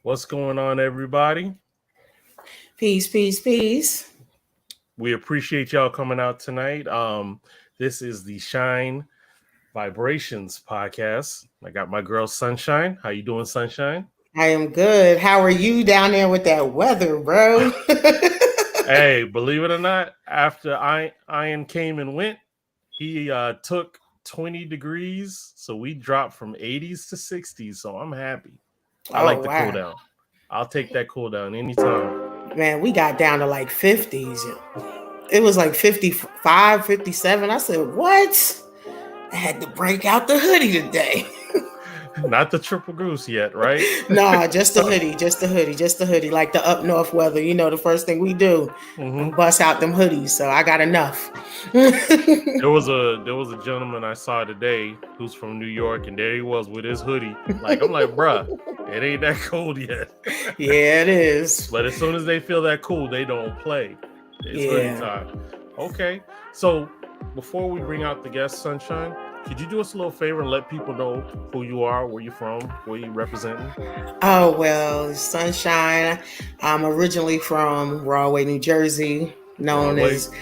What's going on, everybody? Peace, peace, peace. We appreciate y'all coming out tonight. This is the Shine Vibrations podcast. I got my girl Sunshine. How you doing, Sunshine? I am good. How are you down there with that weather, bro? Hey, believe it or not, after Ian came and went, he took 20 degrees, so we dropped from 80s to 60s. So I'm happy. I like Oh, the cool wow. down. I'll take that cool down anytime. Man, we got down to like 50s. It was like 55, 57. I said, what? I had to break out the hoodie today. Not the triple goose yet, right? Nah, just the hoodie, just the hoodie, just the hoodie. Like the up north weather. You know, the first thing we do, bust out them hoodies. So I got enough. There was a gentleman I saw today who's from New York, and there he was with his hoodie. I'm like, bruh, it ain't that cold yet. Yeah, it is. But as soon as they feel that cool, they don't play. It's hoodie time. Okay, so before we bring out the guest, Sunshine, could you do us a little favor and let people know who you are, where you're from, where you representing? Oh, well, Sunshine. I'm originally from Rahway, New Jersey, known as,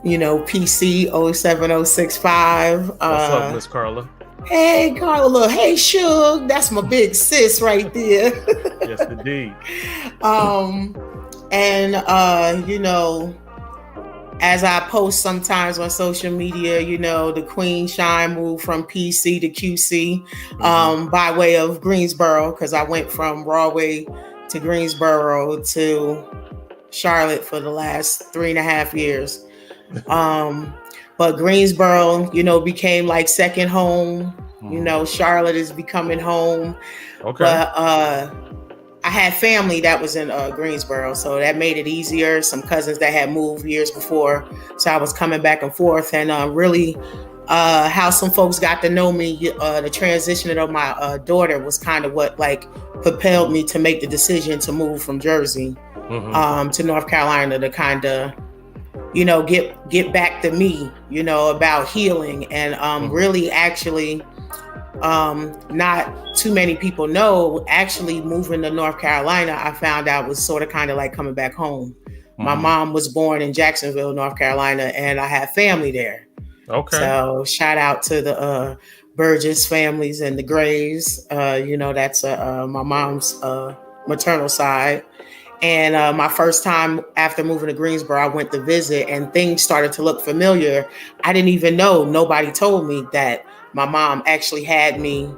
PC 07065. What's up, Miss Carla? Hey, Carla. Hey, Suge. That's my big sis right there. Yes, indeed. As I post sometimes on social media, the Queen Shine moved from PC to QC by way of Greensboro, because I went from Rahway to Greensboro to Charlotte for the last 3.5 years. But Greensboro, became like second home. Charlotte is becoming home. Okay. But I had family that was in Greensboro, so that made it easier. Some cousins that had moved years before, so I was coming back and forth. And really, how some folks got to know me, the transition of my daughter was kind of what propelled me to make the decision to move from Jersey to North Carolina to kind of, get back to me, about healing and really actually. Not too many people know, actually moving to North Carolina, I found out was sort of kind of like coming back home. My mom was born in Jacksonville, North Carolina, and I have family there. Okay. So shout out to the Burgess families and the Grays. That's my mom's maternal side. And my first time after moving to Greensboro, I went to visit and things started to look familiar. I didn't even know, nobody told me that my mom actually had me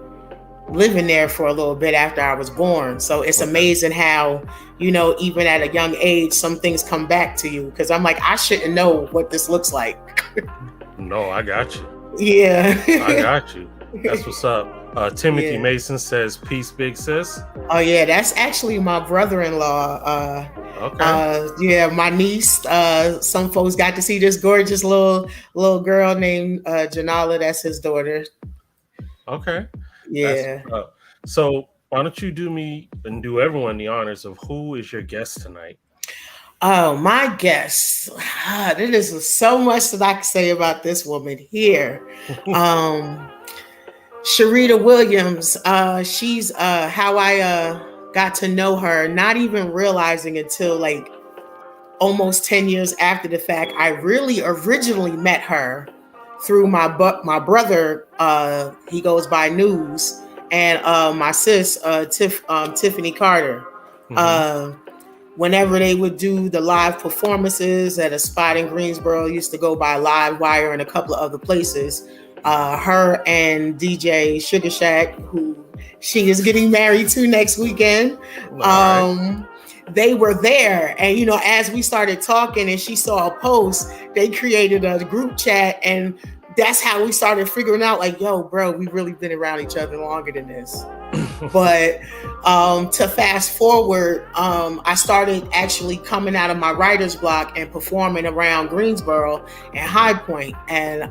living there for a little bit after I was born. So it's amazing how, even at a young age, some things come back to you. Because I'm like, I shouldn't know what this looks like. No, I got you. Yeah. I got you. That's what's up. Timothy Mason says, peace, big sis. Oh, yeah. That's actually my brother-in-law. Okay. My niece. Some folks got to see this gorgeous little girl named Janala. That's his daughter. Okay. Yeah. So why don't you do me and do everyone the honors of who is your guest tonight? Oh, my guest. There is so much that I can say about this woman here. Sharita Williams. She's how I got to know her, not even realizing until almost 10 years after the fact. I really originally met her through my brother. He goes by News, and my sis Tiffany Carter. Whenever they would do the live performances at a spot in Greensboro, used to go by Live Wire and a couple of other places. Her and DJ Sugar Shack, who she is getting married to next weekend. They were there, and as we started talking and she saw a post, they created a group chat, and that's how we started figuring out yo, bro, we really been around each other longer than this. But to fast forward, I started actually coming out of my writer's block and performing around Greensboro and High Point. And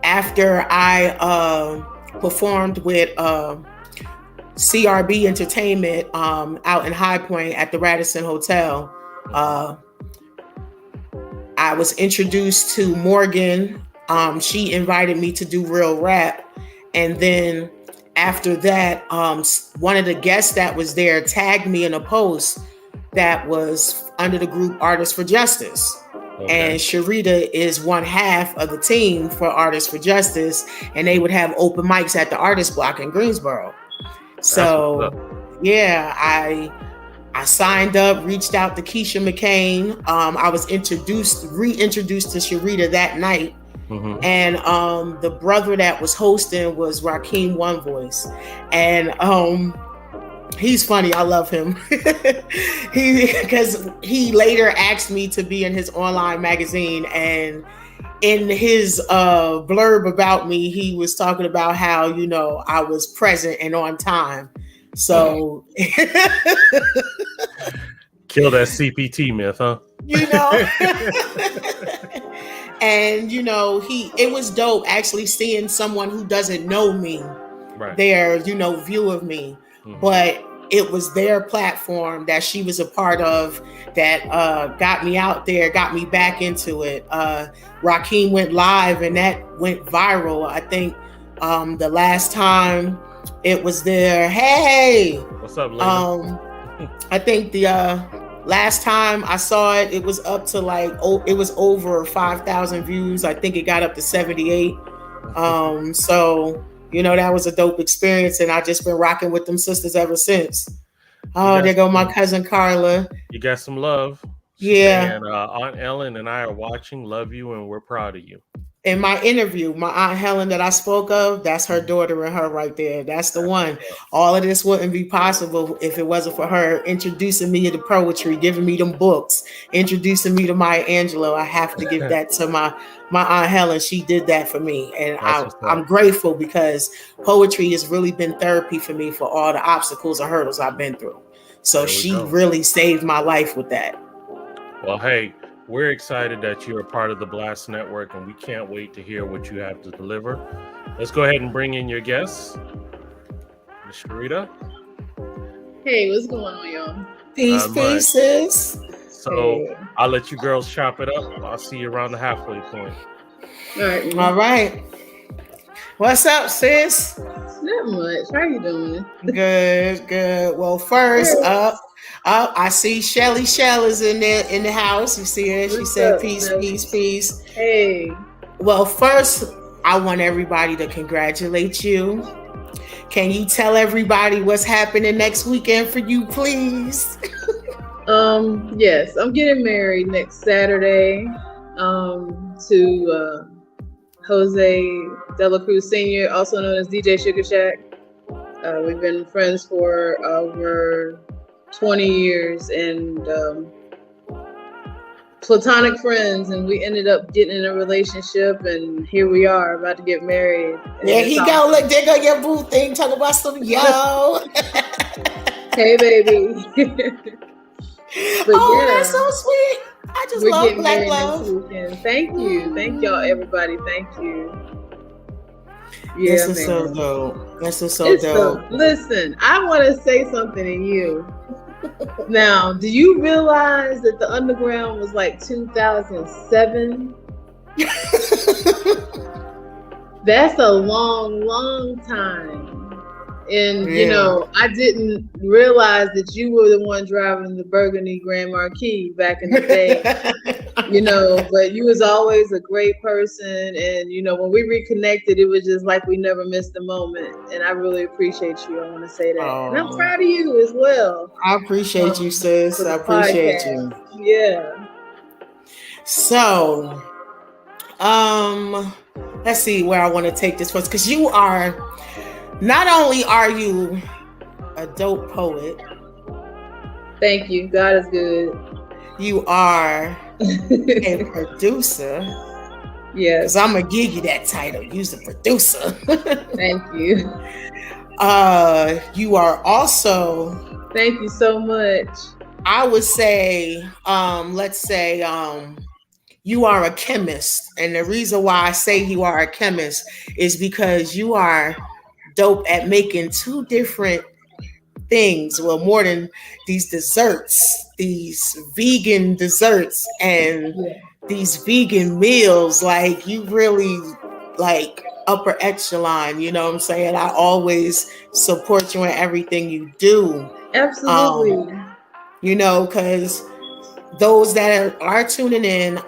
after I performed with CRB Entertainment out in High Point at the Radisson Hotel, I was introduced to Morgan. She invited me to do Real Rap. And then after that, one of the guests that was there tagged me in a post that was under the group Artists for Justice. Okay. And Sharita is one half of the team for Artists for Justice, and they would have open mics at the Artist Block in Greensboro. So, yeah, I signed up, reached out to Keisha McCain. I was reintroduced to Sharita that night. Mm-hmm. And the brother that was hosting was Rakeem One Voice. And he's funny. I love him. Because he later asked me to be in his online magazine, and in his blurb about me, he was talking about how, you know, I was present and on time. So kill that CPT myth, huh? You know. And you know, it was dope actually seeing someone who doesn't know me, their, you know, view of me. Mm-hmm. But it was their platform that she was a part of that got me out there, got me back into it. Rakeem went live and that went viral. I think the last time it was there. Hey, what's up, lady? I think the last time I saw it, it was up to like, it was over 5,000 views. I think it got up to 78. So, you know, that was a dope experience, and I just been rocking with them sisters ever since. Oh, there go my cousin Carla. You got some love. Yeah. And Aunt Ellen and I are watching, love you, and we're proud of you. In my interview, my Aunt Helen that I spoke of, that's her daughter and her right there. That's the one. All of this wouldn't be possible if it wasn't for her introducing me to poetry, giving me them books, introducing me to Maya Angelou. I have to give that to my Aunt Helen. She did that for me. And I'm grateful because poetry has really been therapy for me for all the obstacles and hurdles I've been through. So she really saved my life with that. Well, hey, we're excited that you're a part of the Blast Network, and we can't wait to hear what you have to deliver. Let's go ahead and bring in your guests. Ms. Sharita. Hey, what's going on, y'all? Peace, pieces. So I'll let you girls chop it up. I'll see you around the halfway point. All right. What's up, sis? Not much. How you doing? Good. Well, first up, I see Shelly Shell is in the house. You see her? She said, peace. Hey. Well, first, I want everybody to congratulate you. Can you tell everybody what's happening next weekend for you, please? Yes, I'm getting married next Saturday to Jose De La Cruz Sr., also known as DJ Sugar Shack. We've been friends for over 20 years and platonic friends, and we ended up getting in a relationship, and here we are about to get married. There he go. Look, there go your boo thing. Talk about some yo. Hey, baby. That's so sweet. I just love Black love. Thank you. Thank y'all, everybody. Thank you. Yeah, this is so dope. This is so dope. Listen, I want to say something to you. Now, do you realize that the underground was like 2007? That's a long time. And, you know, I didn't realize that you were the one driving the Burgundy Grand Marquis back in the day, you know, but you was always a great person. And, you know, when we reconnected, it was just like we never missed a moment. And I really appreciate you. I want to say that. And I'm proud of you as well. I appreciate you, sis. I appreciate you. Yeah. So, let's see where I want to take this first, because you are... Not only are you a dope poet. Thank you. God is good. You are a producer. Yes. Because I'm going to give you that title. You're a producer. Thank you. You are also... Thank you so much. I would say, let's say, you are a chemist. And the reason why I say you are a chemist is because you are... dope at making two different things. Well, more than these desserts, these vegan desserts and these vegan meals. Like you really like upper echelon. You know what I'm saying? I always support you in everything you do. Absolutely. You know, because those that are tuning in,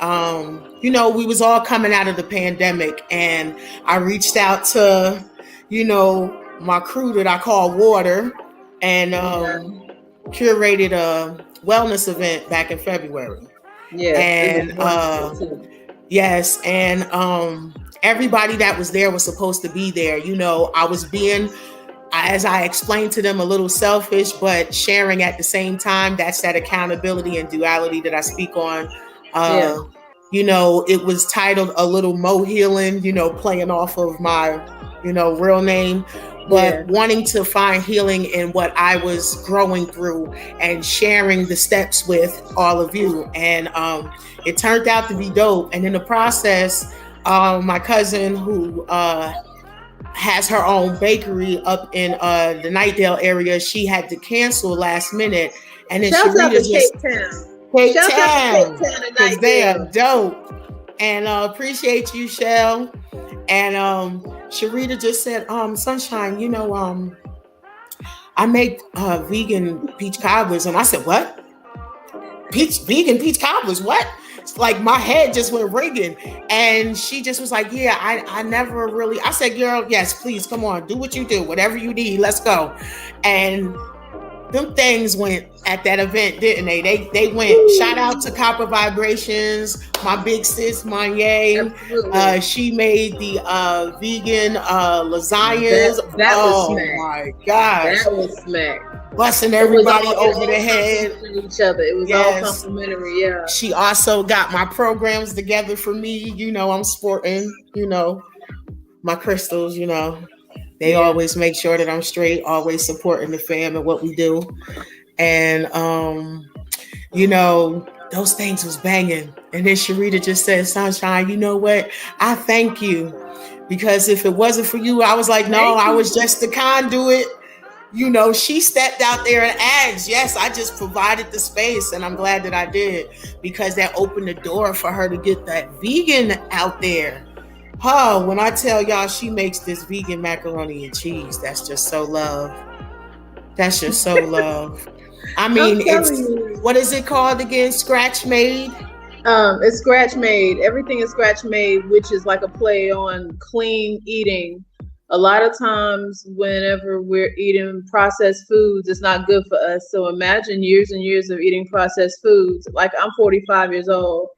you know, we was all coming out of the pandemic, and I reached out to, you know, my crew that I call Water, and curated a wellness event back in February. Yes, and yes, and everybody that was there was supposed to be there. You know, I was being, as I explained to them, a little selfish, but sharing at the same time. That's that accountability and duality that I speak on. You know, it was titled A Little Mo Healing, you know, playing off of my, you know, real name, but wanting to find healing in what I was growing through and sharing the steps with all of you. And it turned out to be dope. And in the process, my cousin who has her own bakery up in the Nightdale area, she had to cancel last minute. And then Sharita just Cape Town, because they are dope. And appreciate you, Shell. And Sharita just said, Sunshine, you know, I make vegan peach cobblers. And I said, what? Vegan peach cobblers? What? It's like my head just went ringing. And she just was like, yeah, I never really, I said, girl, yes, please, come on, do what you do, whatever you need, let's go. And them things went at that event, didn't they? They went. Ooh. Shout out to Copper Vibrations, my big sis Manye. She made the vegan lasagnas. That was smack. My gosh, that was smack. Busting everybody over the head. Each other. It was all complimentary. Yeah. She also got my programs together for me. You know, I'm sporting, you know, my crystals, you know. They always make sure that I'm straight, always supporting the fam and what we do. And, you know, those things was banging. And then Sharita just said, Sunshine, you know what? I thank you. Because if it wasn't for you, I was like, no, I was just the conduit. You know, she stepped out there and asked. Yes, I just provided the space, and I'm glad that I did, because that opened the door for her to get that vegan out there. When I tell y'all she makes this vegan macaroni and cheese, that's just so love. That's just so love. I mean, it's, what is it called again? Scratch made? It's scratch made. Everything is scratch made, which is like a play on clean eating. A lot of times whenever we're eating processed foods, it's not good for us. So imagine years and years of eating processed foods. Like, I'm 45 years old.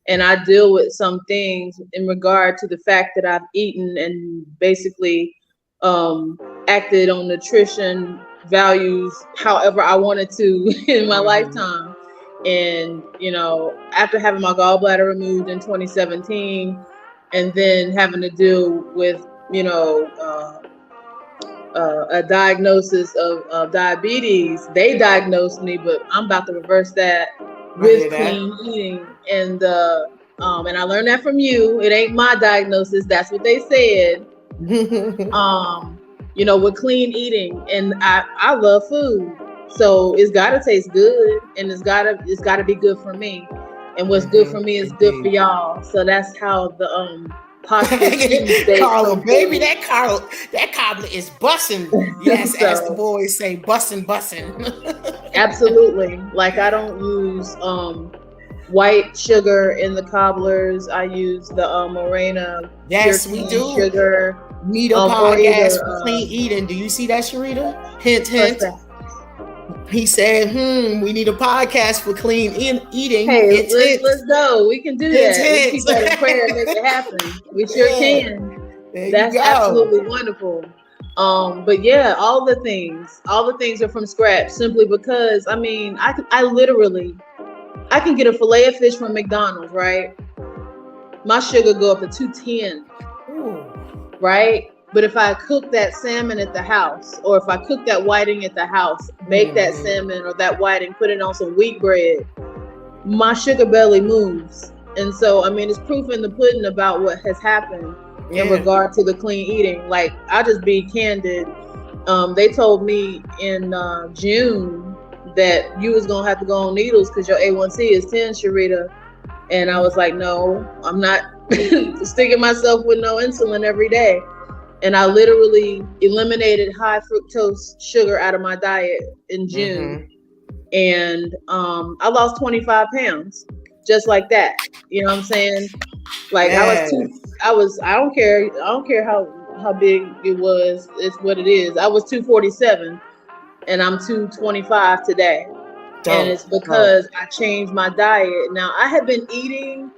And I deal with some things in regard to the fact that I've eaten and basically acted on nutrition values however I wanted to in my lifetime. And, you know, after having my gallbladder removed in 2017 and then having to deal with, you know, a diagnosis of diabetes, they diagnosed me, but I'm about to reverse that with clean eating. And I learned that from you. It ain't my diagnosis. That's what they said. You know, with clean eating. And I love food. So it's gotta taste good, and it's gotta be good for me. And what's good for me is good for y'all. So that's how the Carla, baby, that cobbler is bussin'. Yes, so, as the boys say, bussin'. Absolutely. Like, I don't use white sugar in the cobblers. I use the Morena. Yes, we do. Sugar. Need a podcast for clean eating. Do you see that, Sharita? Hint, hint. He said, we need a podcast for clean eating. Hey, let's go. We can do that. We keep that in prayer and make it happen. We sure can. That's absolutely wonderful. But yeah, all the things are from scratch, simply because, I mean, I can get a fillet of fish from McDonald's, right? My sugar go up to 210, right? But if I cook that salmon at the house, or if I cook that whiting at the house, make that salmon or that whiting, put it on some wheat bread, my sugar belly moves. And so, I mean, it's proof in the pudding about what has happened in regard to the clean eating. Like, I'll just be candid. They told me in June that you was going to have to go on needles because your A1C is 10, Sharita. And I was like, no, I'm not sticking myself with no insulin every day. And I literally eliminated high fructose sugar out of my diet in June. And I lost 25 pounds just like that. You know what I'm saying? Like I don't care how big it was. It's what it is. I was 247 and I'm 225 today. And it's because I changed my diet. Now I have been eating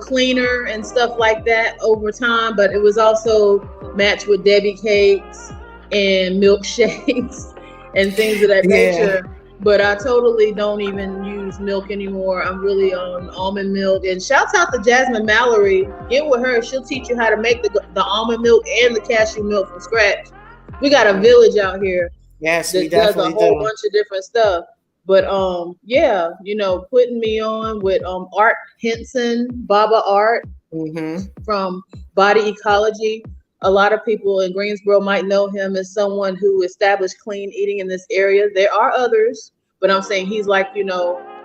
cleaner and stuff like that over time, but it was also matched with Debbie cakes and milkshakes and things of that nature. But I totally don't even use milk anymore. I'm really on almond milk. And shouts out to Jasmine Mallory. Get with her. She'll teach you how to make the almond milk and the cashew milk from scratch. We got a village out here. Yes, that does a whole bunch of different stuff. But putting me on with Art Henson, Baba Art from Body Ecology. A lot of people in Greensboro might know him as someone who established clean eating in this area. There are others, but I'm saying he's like,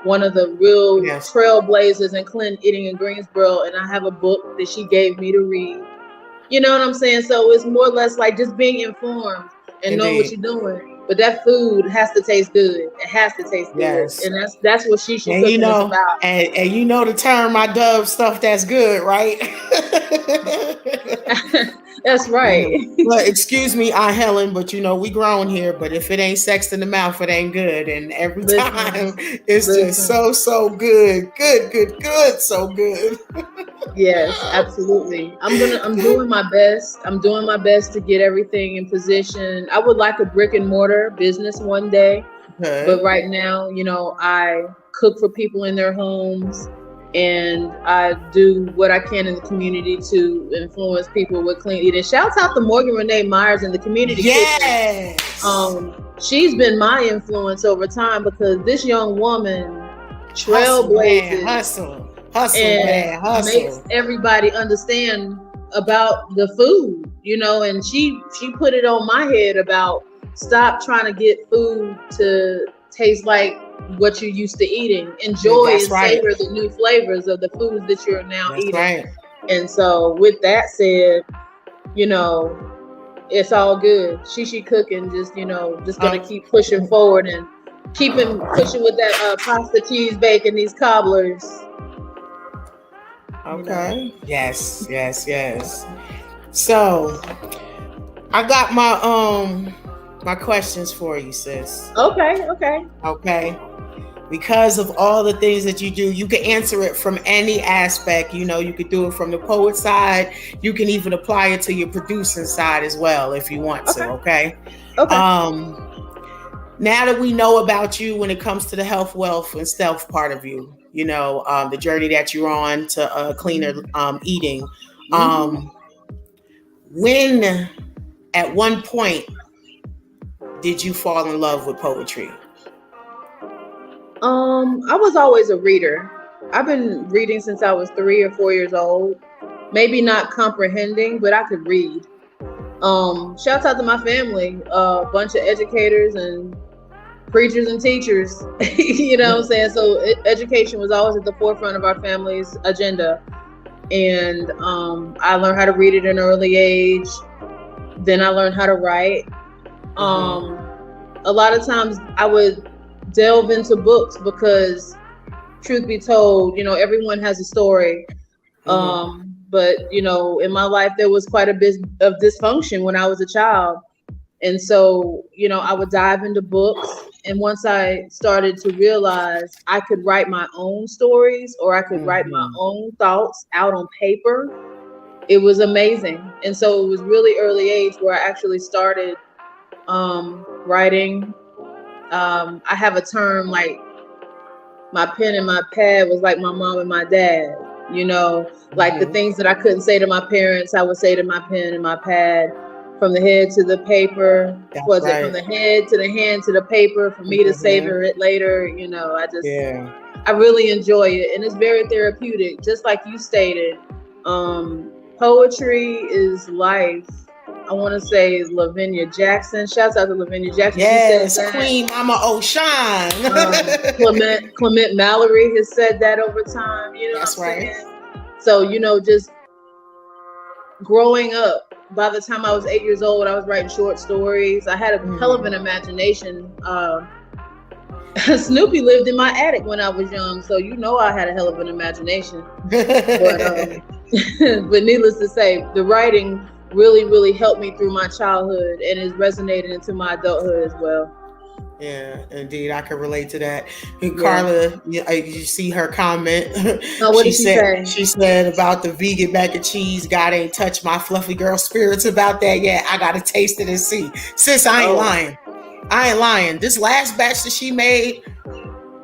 one of the real trailblazers in clean eating in Greensboro. And I have a book that she gave me to read. You know what I'm saying? So it's more or less like just being informed and knowing what you're doing. But that food has to taste good. It has to taste good. And that's what she should cook about. And you know the term I dub stuff that's good, right? That's right. Well, excuse me, Aunt Helen, but we grown here. But if it ain't sex in the mouth, it ain't good. And every time it's just so good. Good, so good. Yes, absolutely. I'm doing my best. I'm doing my best to get everything in position. I would like a brick and mortar business one day. Okay. But right now, I cook for people in their homes and I do what I can in the community to influence people with clean eating. Shouts out to Morgan Renee Myers in the community kitchen. She's been my influence over time because this young woman trailblazes. Hustle, makes everybody understand about the food, and she put it on my head about stop trying to get food to taste like what you're used to eating. Enjoy and savor the new flavors of the foods that you're now eating. Right. And so with that said, it's all good. She cooking, just gonna keep pushing forward and pushing with that pasta, cheese, bacon, these cobblers. Okay. Yes. So I got my questions for you, sis. Okay. Because of all the things that you do, you can answer it from any aspect. You could do it from the poet side. You can even apply it to your producing side as well if you want to. Okay. Now that we know about you when it comes to the health, wealth, and self part of you, the journey that you're on to cleaner eating. When, at one point, did you fall in love with poetry? I was always a reader. I've been reading since I was 3 or 4 years old. Maybe not comprehending, but I could read. Shouts out to my family, a bunch of educators and preachers and teachers. You know what I'm saying? So education was always at the forefront of our family's agenda. And I learned how to read at an early age. Then I learned how to write. A lot of times I would delve into books because, truth be told, everyone has a story. But in my life there was quite a bit of dysfunction when I was a child, and so I would dive into books. And once I started to realize I could write my own stories, or I could write my own thoughts out on paper, it was amazing. And so it was really early age where I actually started writing. I have a term like my pen and my pad was like my mom and my dad, like the things that I couldn't say to my parents, I would say to my pen and my pad, from the head to the paper. From the head to the hand to the paper for me to savor it later. I really enjoy it, and it's very therapeutic. Just like you stated, poetry is life. I want to say is Lavinia Jackson. Shouts out to Lavinia Jackson. Yes, Queen Mama O'Shine. Clement Mallory has said that over time. You know That's what I'm right. saying? So, you know, just growing up, by the time I was 8 years old, I was writing short stories. I had a hell of an imagination. Snoopy lived in my attic when I was young, so you know I had a hell of an imagination. But needless to say, the writing really, really helped me through my childhood and is resonated into my adulthood as well. Yeah, indeed, I can relate to that. And Carla, you see her comment. What did she say? She said about the vegan mac and cheese. God ain't touched my fluffy girl spirits about that yet. I gotta taste it and see. Sis, I ain't lying. I ain't lying. This last batch that she made,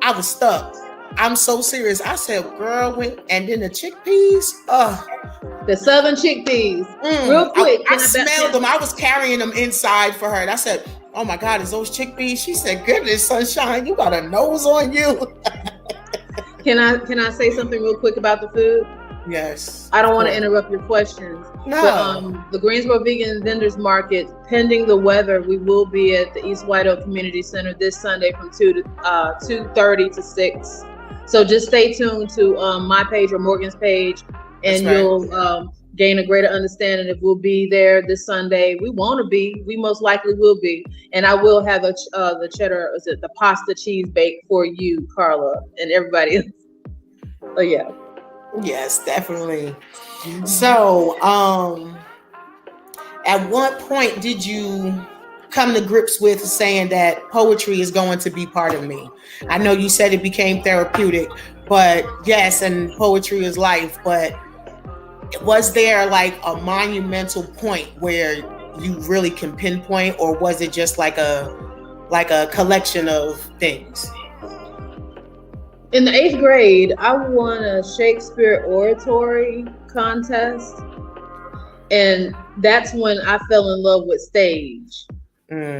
I was stuck. I'm so serious. I said, girl, and then the chickpeas. The southern chickpeas. Real quick. I smelled them. I was carrying them inside for her. And I said, oh my God, is those chickpeas? She said, goodness, Sunshine, you got a nose on you. Can I say something real quick about the food? Yes. I don't want to interrupt your questions. No. The Greensboro Vegan Vendors Market, pending the weather, we will be at the East White Oak Community Center this Sunday from 2:30 to 6. So just stay tuned to my page or Morgan's page, and you'll gain a greater understanding if we'll be there this Sunday. We want to be. We most likely will be. And I will have the cheddar, the pasta cheese bake for you, Carla, and everybody else. Oh, yeah. Yes, definitely. So, at what point did you come to grips with saying that poetry is going to be part of me? I know you said it became therapeutic, but yes, and poetry is life, but was there like a monumental point where you really can pinpoint, or was it just like a collection of things? In the 8th grade, I won a Shakespeare oratory contest, and that's when I fell in love with stage.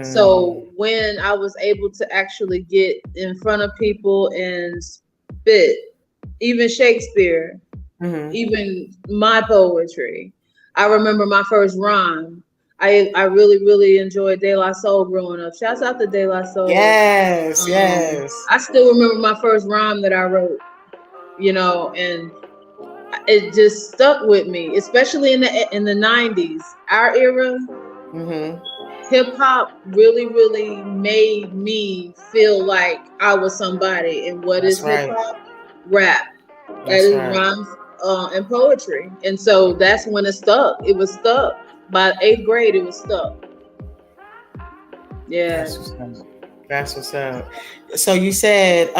So when I was able to actually get in front of people and spit, even Shakespeare, even my poetry, I remember my first rhyme. I really, really enjoyed De La Soul growing up. Shouts out to De La Soul. Yes. I still remember my first rhyme that I wrote, you know, and it just stuck with me, especially in the 90s, our era. Hip hop really, really made me feel like I was somebody. And what is hip hop? Rap. That is rhymes and poetry. And so that's when it stuck. It was stuck. By 8th grade, it was stuck. Yeah. That's what's up. So you said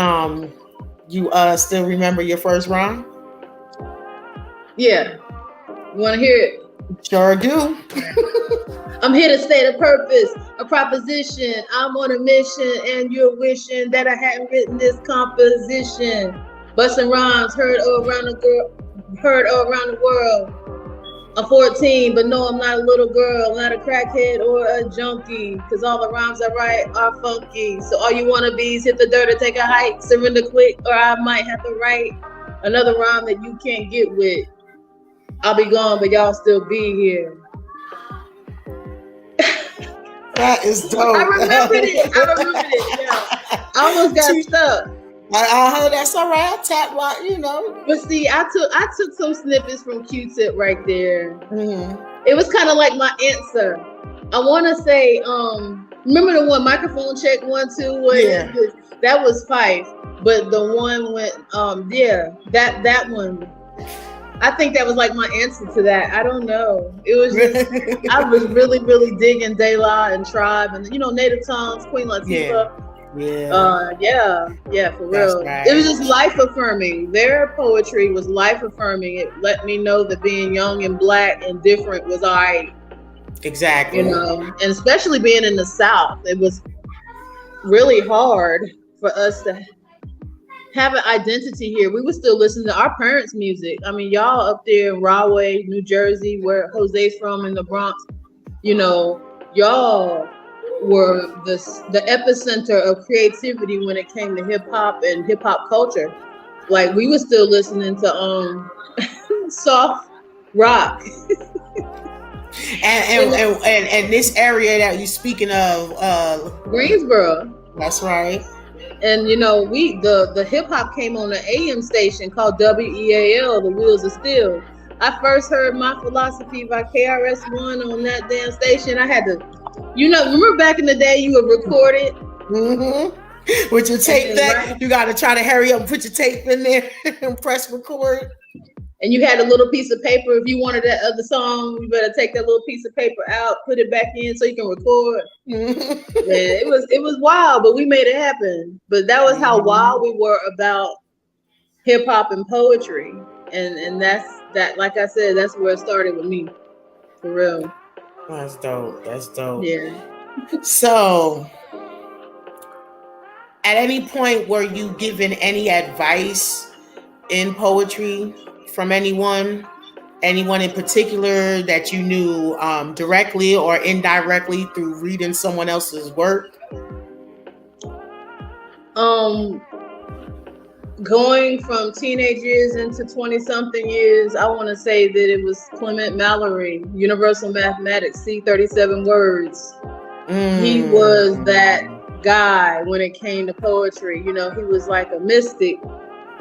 you still remember your first rhyme? Yeah. You want to hear it? Sure do. I'm here to state a purpose, a proposition. I'm on a mission, and you're wishing that I hadn't written this composition. Busting rhymes heard all around the world. I'm 14, but no, I'm not a little girl, not a crackhead or a junkie, because all the rhymes I write are funky. So all you wannabes, hit the dirt or take a hike, surrender quick, or I might have to write another rhyme that you can't get with. I'll be gone, but y'all still be here. That is dope. I remembered it. Yeah. I almost got stuck. That's all right. I tapped like, you know. But see, I took some snippets from Q-Tip right there. It was kind of like my answer. I want to say, remember the one microphone check 1 2? Yeah. That was Fife, but the one went, that one. I think that was like my answer to that. I don't know. It was just, I was really, really digging De La and Tribe and, you know, Native Tongues, Queen Latifah. Yeah, for real. Right. It was just life affirming. Their poetry was life affirming. It let me know that being young and black and different was all right. Exactly. You know, and especially being in the South, it was really hard for us to have an identity here. We were still listening to our parents' music. I mean, y'all up there in Rahway, New Jersey, where Jose's from, in the Bronx, you know, y'all were the epicenter of creativity when it came to hip hop and hip hop culture. Like, we were still listening to soft rock. And this area that you're speaking of, Greensboro. That's right. And you know, the hip hop came on an AM station called WEAL, the Wheels of Steel. I first heard My Philosophy by KRS-One on that damn station. I had to, remember back in the day you would record it? Mm-hmm. With your tape deck, right? You got to try to hurry up and put your tape in there and press record. And you had a little piece of paper. If you wanted that other song, you better take that little piece of paper out, put it back in so you can record. Mm-hmm. Yeah, it was wild, but we made it happen. But that was how wild we were about hip hop and poetry. And that's like I said, that's where it started with me. For real. That's dope. Yeah. So at any point were you given any advice in poetry from anyone in particular that you knew directly or indirectly through reading someone else's work? Going from teenage years into 20-something years, I want to say that it was Clement Mallory, Universal Mathematics, C37 Words. He was that guy when it came to poetry. He was like a mystic,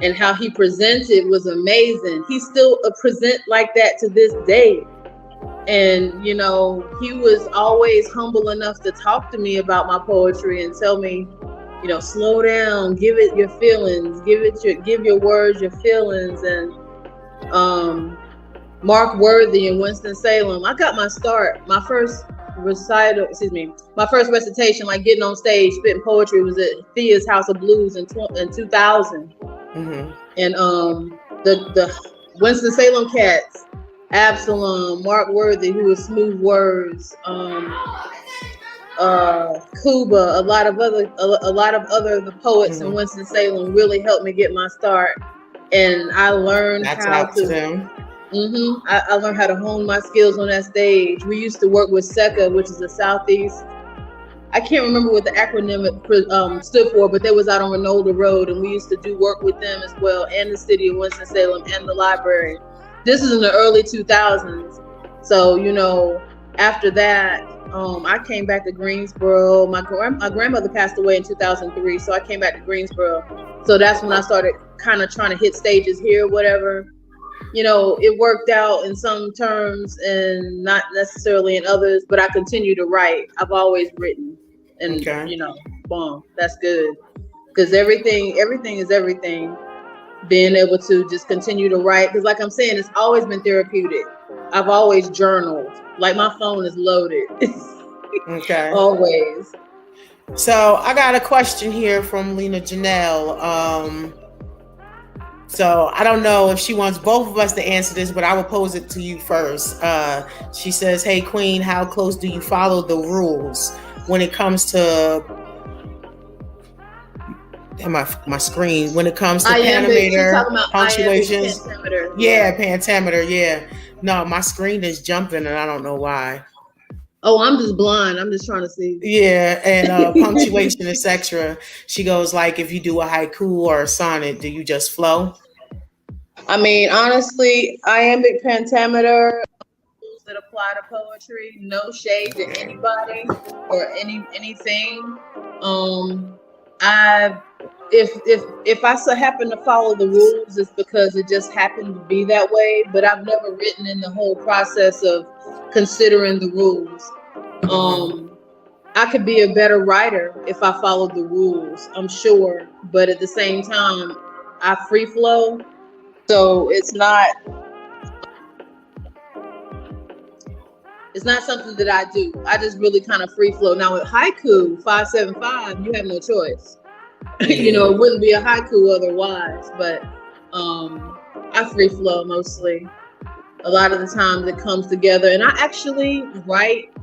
and how he presented was amazing. He still present like that to this day. And, he was always humble enough to talk to me about my poetry and tell me, slow down, give it your feelings, give your words your feelings. And Mark Worthy in Winston-Salem, I got my start. My first recitation, like getting on stage, spitting poetry, was at Thea's House of Blues in 2000. Mm-hmm. And the Winston-Salem cats, Absalom, Mark Worthy, who was Smooth Words, Cuba, a lot of other the poets in Winston-Salem really helped me get my start, and I learned how to them. I learned how to hone my skills on that stage. We used to work with SECA, which is the Southeast. I can't remember what the acronym stood for, but they was out on Renolda Road, and we used to do work with them as well, and the city of Winston-Salem and the library. This is in the early 2000s. So, after that, I came back to Greensboro. My grandmother passed away in 2003, so I came back to Greensboro. So that's when I started kind of trying to hit stages here, whatever. It worked out in some terms and not necessarily in others, but I continue to write. I've always written, and boom, that's good, because everything is everything. Being able to just continue to write, because like I'm saying, it's always been therapeutic. I've always journaled. Like my phone is loaded. Okay. Always. So I got a question here from Lena Janelle. So I don't know if she wants both of us to answer this, but I will pose it to you first. She says, "Hey Queen, how close do you follow the rules when it comes to my screen? When it comes to pentameter, punctuations?" Pentameter. Yeah. No, my screen is jumping, and I don't know why. Oh, I'm just blind. I'm just trying to see. Yeah, and punctuation, etc. She goes, like, if you do a haiku or a sonnet, do you just flow? I mean, honestly, iambic pentameter that apply to poetry. No shade to anybody or anything. If I so happen to follow the rules, it's because it just happened to be that way. But I've never written in the whole process of considering the rules. I could be a better writer if I followed the rules, I'm sure. But at the same time, I free flow, so it's not something that I do. I just really kind of free flow. Now with haiku 575, you have no choice. It wouldn't be a haiku otherwise, but I free flow mostly. A lot of the times it comes together, and I actually write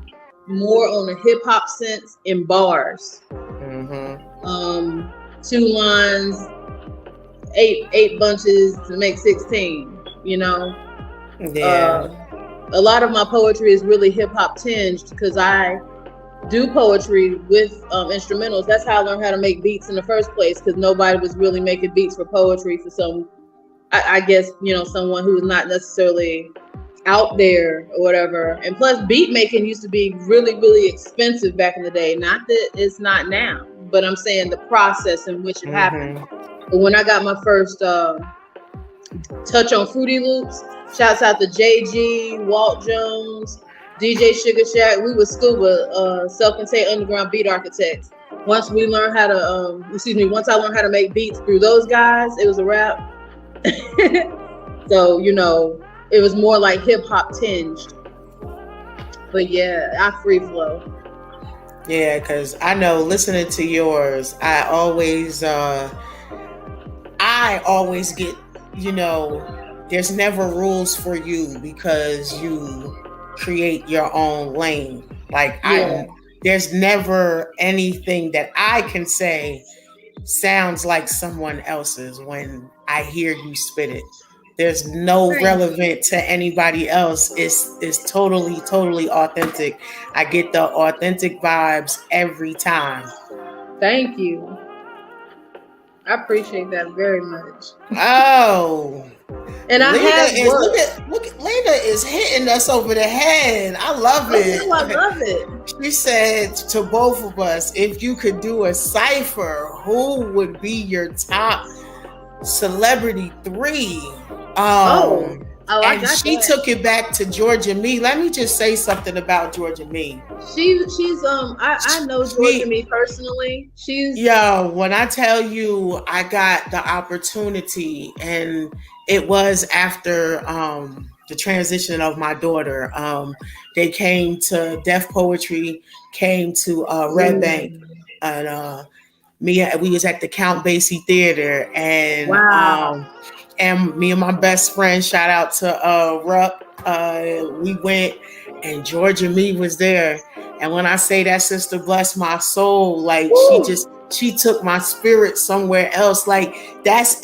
more on a hip hop sense in bars. 2 lines, 8 bunches to make 16. A lot of my poetry is really hip hop tinged because I do poetry with instrumentals. That's how I learned how to make beats in the first place, because nobody was really making beats for poetry for some, I guess, someone who was not necessarily out there or whatever. And plus, beat making used to be really, really expensive back in the day. Not that it's not now, but I'm saying the process in which it happened. But when I got my first touch on Fruity Loops, shouts out to JG, Walt Jones, DJ Sugar Shack. We were scuba, self-contained underground beat architects. Once we learned how to, once I learned how to make beats through those guys, it was a wrap. So, it was more like hip hop tinged. But yeah, I free flow. Yeah, because I know listening to yours, I always get, there's never rules for you because you create your own lane. Like there's never anything that I can say sounds like someone else's when I hear you spit it. There's no relevant to anybody else. It's totally, totally authentic. I get the authentic vibes every time. Thank you. I appreciate that very much. Oh. And I look at Lena is hitting us over the head. I love it. I love it. She said to both of us, if you could do a cipher, who would be your top celebrity 3? And she took it back to Georgia Me. Let me just say something about Georgia Me. She's I know Georgia Me personally. When I tell you I got the opportunity, and it was after the transition of my daughter. They came to Deaf Poetry, came to Red Bank, and we was at the Count Basie Theater, and and me and my best friend, shout out to Ruck, we went, and Georgia Me was there. And when I say that sister blessed my soul, like she took my spirit somewhere else. Like that's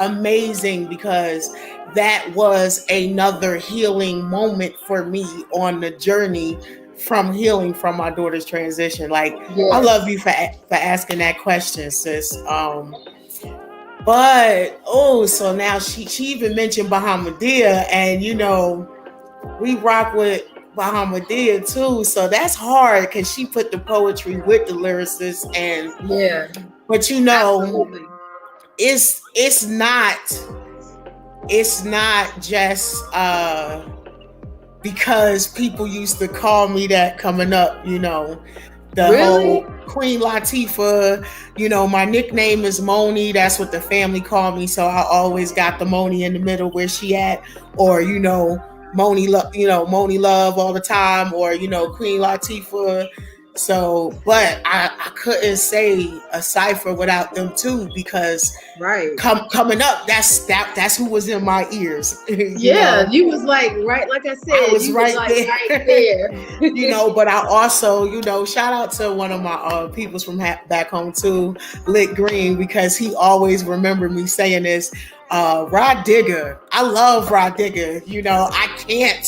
amazing, because that was another healing moment for me on the journey from healing from my daughter's transition. Like, I love you for asking that question, sis. But so now she even mentioned Bahamadia, and we rock with Bahamadia too. So that's hard because she put the poetry with the lyricists, and but absolutely. it's not just because people used to call me that coming up, the whole Queen Latifah, my nickname is Moni. That's what the family called me. So I always got the Moni in the middle where she at, or, Moni Love all the time, or, Queen Latifah. So, but I couldn't say a cipher without them too, because coming up, that's who was in my ears. You was like like I said, I was right there. But I also, shout out to one of my peoples from back home too, Lick Green, because he always remembered me saying this. Rod Digger. I love Rod Digger. I can't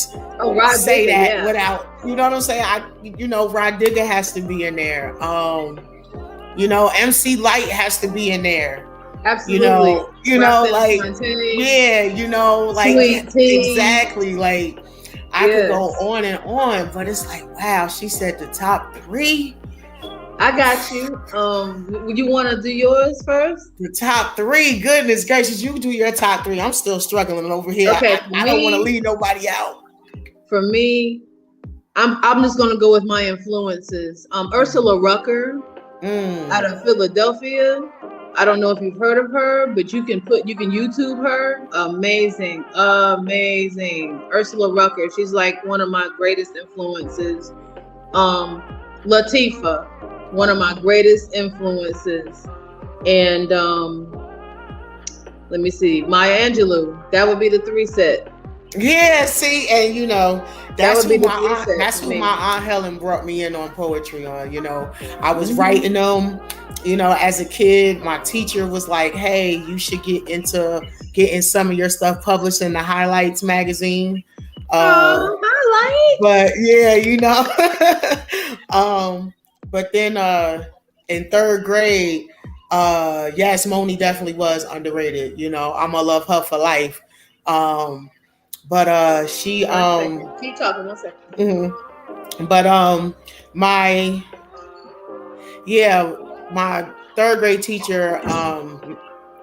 say that without, you know what I'm saying? Rod Digger has to be in there. MC Light has to be in there. Absolutely. Exactly. Like, I could go on and on, but it's like, wow, she said the top 3. I got you. You want to do yours first? The top 3. Goodness gracious, you do your top 3. I'm still struggling over here. Okay, I don't want to leave nobody out. For me, I'm just gonna go with my influences. Ursula Rucker out of Philadelphia. I don't know if you've heard of her, but you can YouTube her. Amazing. Ursula Rucker. She's like one of my greatest influences. Latifah, one of my greatest influences. And let me see, Maya Angelou. That would be the 3 set. Yeah, see, and that's who my Aunt Helen brought me in on poetry on. I was writing them. As a kid, my teacher was like, "Hey, you should get into getting some of your stuff published in the Highlights magazine." Highlight. But yeah, but then in 3rd grade, yes, Moni definitely was underrated. I'm gonna love her for life. But she Keep talking 1 second. Mm-hmm. But my third grade teacher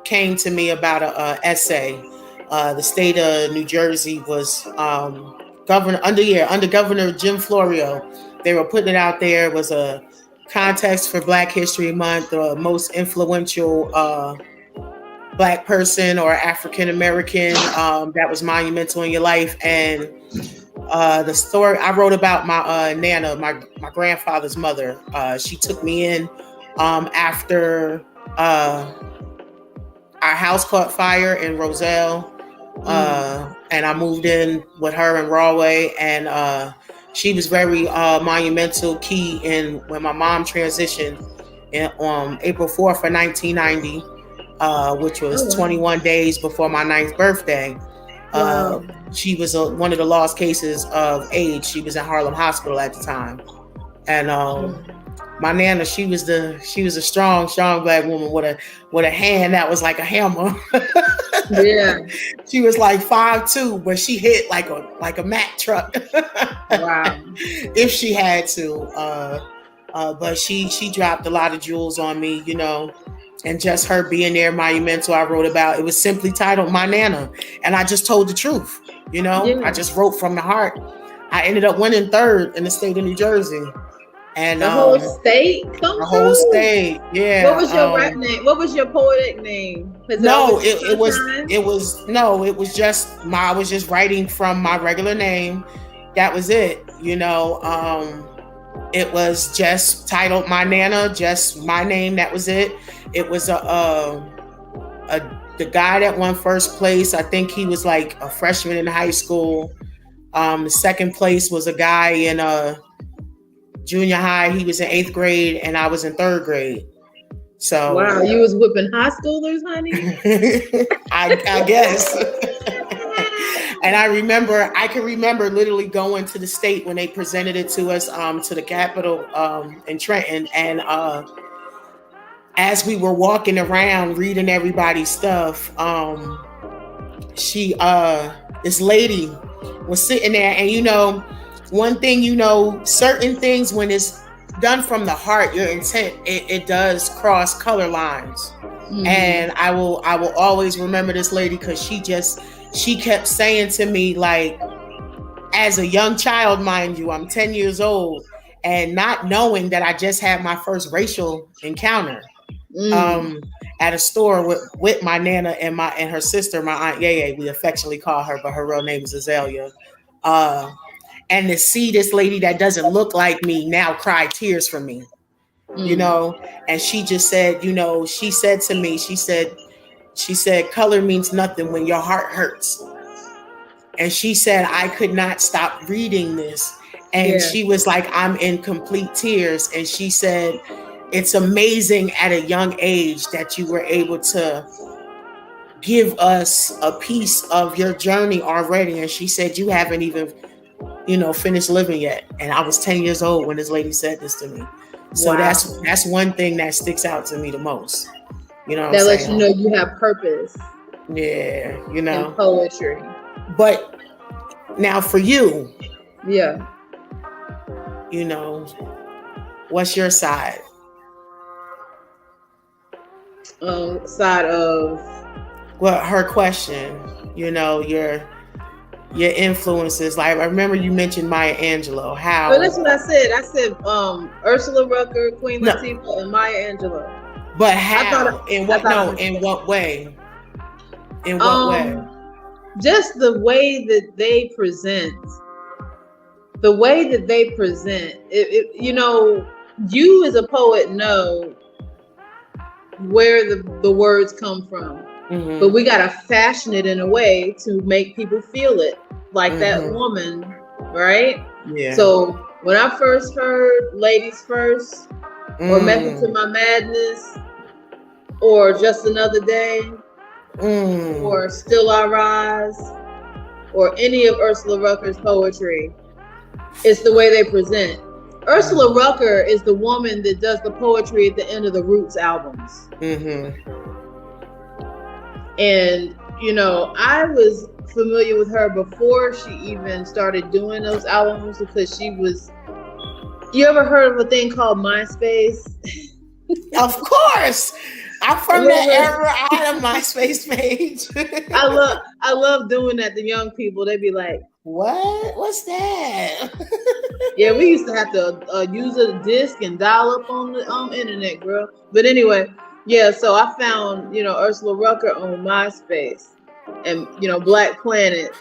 came to me about a essay. The state of New Jersey was under Governor Jim Florio. They were putting it out there. It was a contest for Black History Month, the most influential Black person or African American that was monumental in your life. And the story I wrote about my Nana, my grandfather's mother. She took me in after our house caught fire in Roselle, and I moved in with her in Rahway, and she was very monumental, key in when my mom transitioned on April 4th of 1990, which was 21 days before my 9th birthday. Wow. She was one of the lost cases of AIDS. She was in Harlem Hospital at the time, and my Nana, she was a strong Black woman with a hand that was like a hammer. Yeah, she was like 5'2", but she hit like a Mack truck. Wow. If she had to, but she dropped a lot of jewels on me, you know. And just her being there, monumental. I wrote about it was simply titled "My Nana," and I just told the truth. You know, Yeah. I just wrote from the heart. I ended up winning 3rd in the state of New Jersey, and the whole state. The whole state, yeah. What was your rap name? What was your poetic name? It was just I was just writing from my regular name. That was it. You know, it was just titled "My Nana," just my name. That was it. It was the guy that won first place. I think he was like a freshman in high school. The second place was a guy in junior high. He was in 8th grade, and I was in 3rd grade. So wow, you was whipping high schoolers, honey. I guess. And I can remember literally going to the state when they presented it to us to the Capitol in Trenton, and as we were walking around reading everybody's stuff, this lady was sitting there, and you know, one thing, you know, certain things when it's done from the heart, your intent, it does cross color lines. Mm-hmm. And I will always remember this lady because she kept saying to me, like, as a young child, mind you, I'm 10 years old, and not knowing that I just had my first racial encounter. At a store with my Nana and her sister, my Aunt Yeye, we affectionately call her, but her real name is Azalea. And to see this lady that doesn't look like me now cry tears for me, you know, and she just said, you know, she said to me, she said, color means nothing when your heart hurts. And she said, I could not stop reading this. And she was like, I'm in complete tears. And she said, it's amazing at a young age that you were able to give us a piece of your journey already. And she said, you haven't even, you know, finished living yet. And I was 10 years old when this lady said this to me. So that's one thing that sticks out to me the most. You know, that lets you know you have purpose. Yeah, you know, in poetry. But now for you, yeah, you know, what's your side? Side of, well, her question, you know, your influences. Like, I remember you mentioned Maya Angelou. How? Well, that's what I said. I said Ursula Rucker, Queen Latifah, and Maya Angelou. But how? In what way? In what way? Just the way that they present. The way that they present. You know, you as a poet know where the words come from. Mm-hmm. But we gotta fashion it in a way to make people feel it, like that woman, right? Yeah. So when I first heard "Ladies First," or "Method to My Madness," or "Just Another Day," or "Still I Rise," or any of Ursula Rucker's poetry, it's the way they present. Ursula Rucker is the woman that does the poetry at the end of the Roots albums. Mm-hmm. And you know, I was familiar with her before she even started doing those albums because she was. You ever heard of a thing called MySpace? Of course. I'm from that era. I had a MySpace page. I love doing that to young people. They'd be like, "What? What's that?" Yeah, we used to have to use a disc and dial up on the internet, girl. But anyway, yeah. So I found, you know, Ursula Rucker on MySpace, and you know, Black Planet,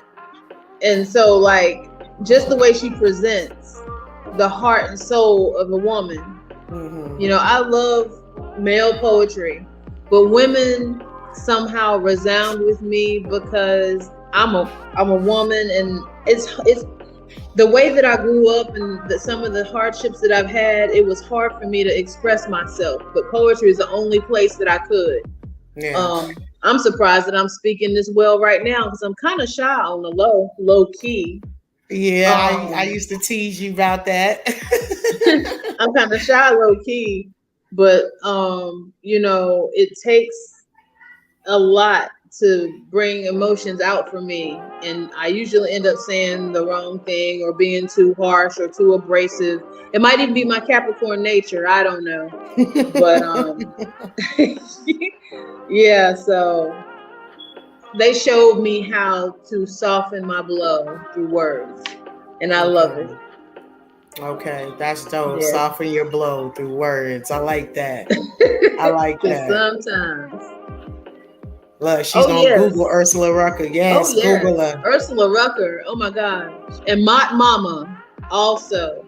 and so like just the way she presents the heart and soul of a woman. Mm-hmm. You know, I love male poetry, but women somehow resound with me because I'm a woman, and it's the way that I grew up and some of the hardships that I've had. It was hard for me to express myself, but poetry is the only place that I could. Yeah. I'm surprised that I'm speaking this well right now because I'm kind of shy on the low key. Yeah, I used to tease you about that. I'm kind of shy low key, but you know, it takes a lot to bring emotions out for me, and I usually end up saying the wrong thing or being too harsh or too abrasive. It might even be my Capricorn nature, I don't know. But yeah, so they showed me how to soften my blow through words, and I love it. Okay, that's dope. Yeah. Soften your blow through words. I like that. I like that. Sometimes. Look, she's gonna Google Ursula Rucker. Yes, Google her. Ursula Rucker. Oh my God. And Mott Mama also.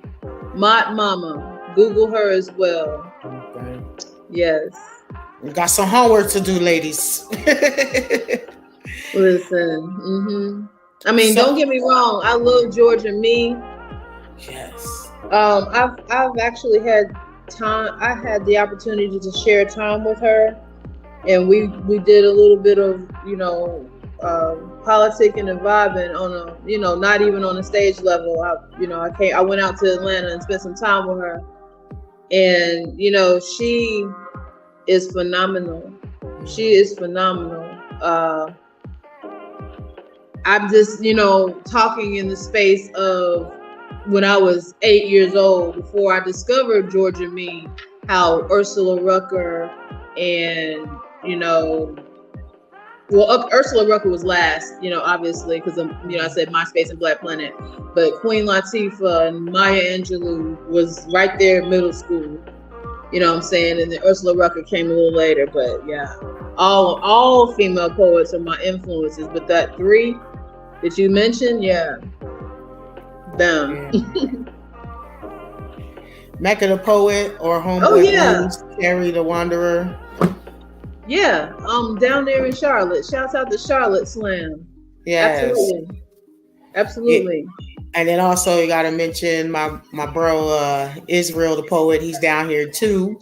Mott Mama. Google her as well. Okay. Yes. We got some homework to do, ladies. Listen. Mm-hmm. I mean, don't get me wrong. I love Georgia Me. Yes. I've actually had time. I had the opportunity to share time with her. And we did a little bit of, you know, politicking and vibing on a, you know, not even on a stage level. I went out to Atlanta and spent some time with her, and you know, she is phenomenal. She is phenomenal. I'm just, you know, talking in the space of when I was 8 years old, before I discovered Georgia Me, how Ursula Rucker and, you know, well, Ursula Rucker was last, you know, obviously, because, you know, I said MySpace and Black Planet, but Queen Latifah and Maya Angelou was right there in middle school, you know what I'm saying? And then Ursula Rucker came a little later, but yeah, all female poets are my influences, but that three that you mentioned, yeah, them. Yeah. Mecca the Poet or Homeboy Blues, Terry the Wanderer. Yeah, down there in Charlotte. Shouts out to Charlotte Slam. Yes. Absolutely. Yeah. And then also you gotta mention my bro Israel the Poet. He's down here too.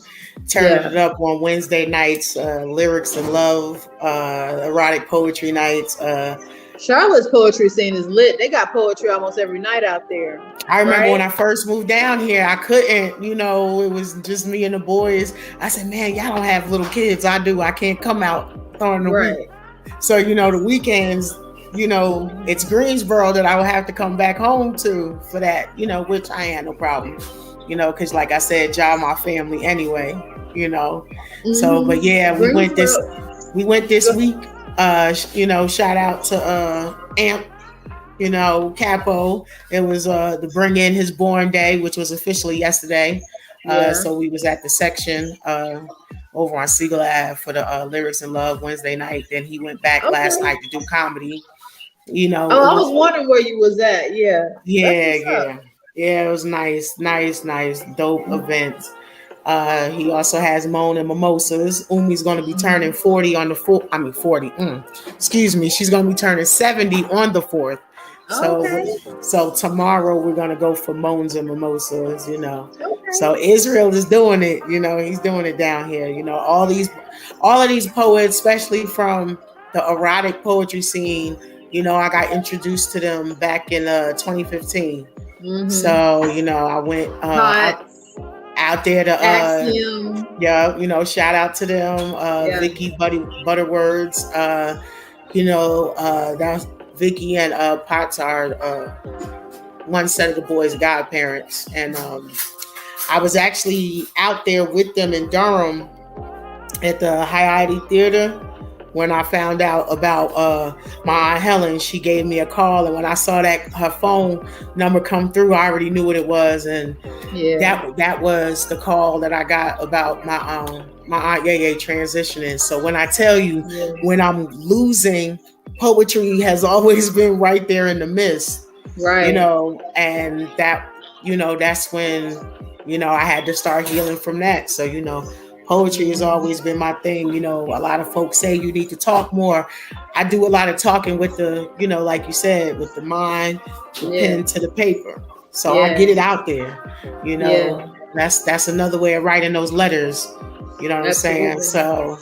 Turning it up on Wednesday nights, lyrics and love, erotic poetry nights. Charlotte's poetry scene is lit. They got poetry almost every night out there. I remember when I first moved down here, I couldn't, you know, it was just me and the boys. I said, man, y'all don't have little kids. I do. I can't come out during the week. So, you know, the weekends, you know, it's Greensboro that I would have to come back home to for that, you know, which I ain't no problem, you know, because like I said, y'all my family anyway, you know. Mm-hmm. So, but yeah, we went this week. You know, shout out to Amp, you know, Capo. It was the Bring In His Born Day, which was officially yesterday. So we was at the section over on Siegel Ave for the Lyrics and Love Wednesday night. Then he went back last night to do comedy. You know. Oh, I was wondering where you was at. Yeah. Yeah. It was nice, dope events. He also has Moan and Mimosas. Umi's going to be turning 40 on the 4th. 40. Excuse me. She's going to be turning 70 on the 4th. So tomorrow we're going to go for Moans and Mimosas, you know. Okay. So Israel is doing it, you know. He's doing it down here, you know. All of these poets, especially from the erotic poetry scene, you know, I got introduced to them back in 2015. Mm-hmm. So, you know, I went out there to you know, shout out to them, Vicky Butterwords, That's Vicky and Potts are one set of the boys' godparents, and I was actually out there with them in Durham at the Hiati Theater when I found out about my Aunt Helen. She gave me a call, and when I saw that her phone number come through, I already knew what it was, and that was the call that I got about my Aunt Yeye transitioning. So when I tell you, when I'm losing, poetry has always been right there in the midst, right? And that, that's when, I had to start healing from that. So, poetry has always been my thing. A lot of folks say you need to talk more. I do a lot of talking with the, like you said, with the mind, the pen to the paper. So I get it out there, that's another way of writing those letters. You know what I'm saying? So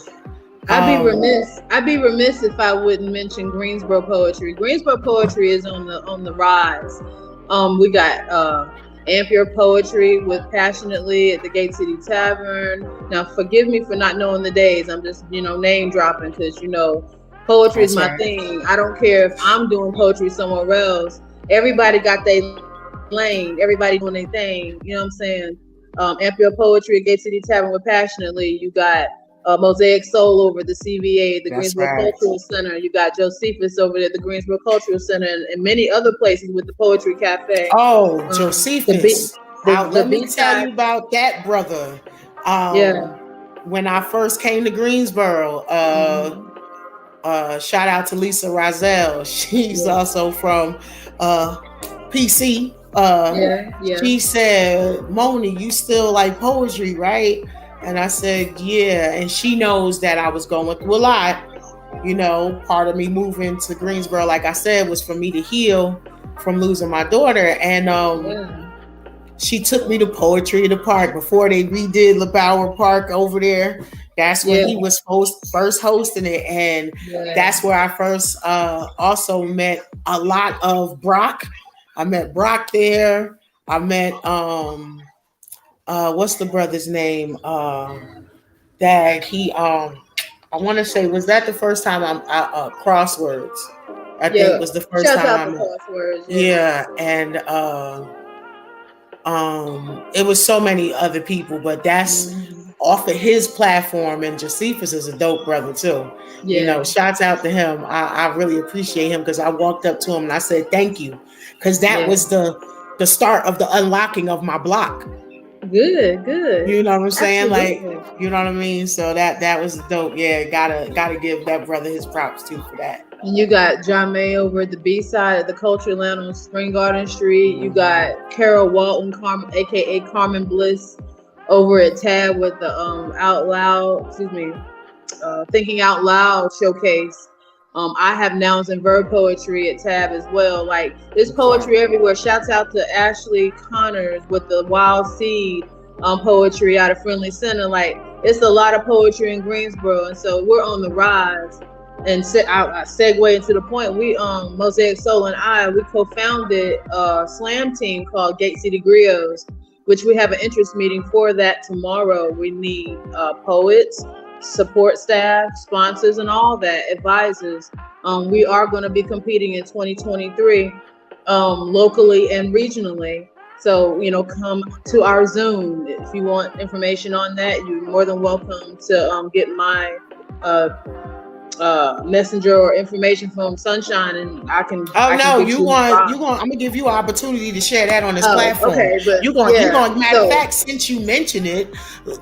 I'd be remiss if I wouldn't mention Greensboro poetry. Greensboro poetry is on the rise. We got Ampere Poetry with Passionately at the Gate City Tavern. Now, forgive me for not knowing the days. I'm just, name dropping because, poetry is my thing. I don't care if I'm doing poetry somewhere else. Everybody got their lane. Everybody doing their thing. You know what I'm saying? Ampere Poetry at Gate City Tavern with Passionately. You got Mosaic Soul over at the CVA, the Greensboro Cultural Center. You got Josephus over at the Greensboro Cultural Center, and many other places with the Poetry Cafe. Oh, Josephus! Let me tell you about that, brother. When I first came to Greensboro, shout out to Lisa Rozelle. She's also from PC. She said, "Moni, you still like poetry, right?" And I said, yeah. And she knows that I was going through a lot. Part of me moving to Greensboro, like I said, was for me to heal from losing my daughter. And she took me to Poetry in the Park before they redid LeBauer Park over there. That's when he was first hosting it. And that's where I first also met a lot of Brock. I met Brock there. I met... what's the brother's name? That he I want to say, was that the first time I Crosswords? I think it was the first time I met. Crosswords. And it was so many other people, but that's off of his platform. And Josephus is a dope brother too. Shouts out to him. I really appreciate him because I walked up to him and I said thank you, because that was the start of the unlocking of my block. Good. You know what I'm saying? Absolutely. Like, you know what I mean? So that was dope. Yeah, gotta give that brother his props too for that. And you got John May over at the B side at the Culture Land on Spring Garden Street. You got Carol Walton, aka Carmen Bliss, over at Tab with the Thinking Out Loud showcase. I have nouns and verb poetry at Tab as well. Like, there's poetry everywhere. Shouts out to Ashley Connors with the Wild Seed poetry out of Friendly Center. Like, it's a lot of poetry in Greensboro, and so we're on the rise. And I segue into the point. We Mosaic Soul and we co-founded a slam team called Gate City Griots, which we have an interest meeting for that tomorrow. We need poets, support staff, sponsors, and all that, advisors. We are going to be competing in 2023 locally and regionally. So, come to our Zoom. If you want information on that, you're more than welcome to get my messenger or information from Sunshine, and I can. I'm gonna give you an opportunity to share that on this platform. Okay, but matter of fact, since you mentioned it,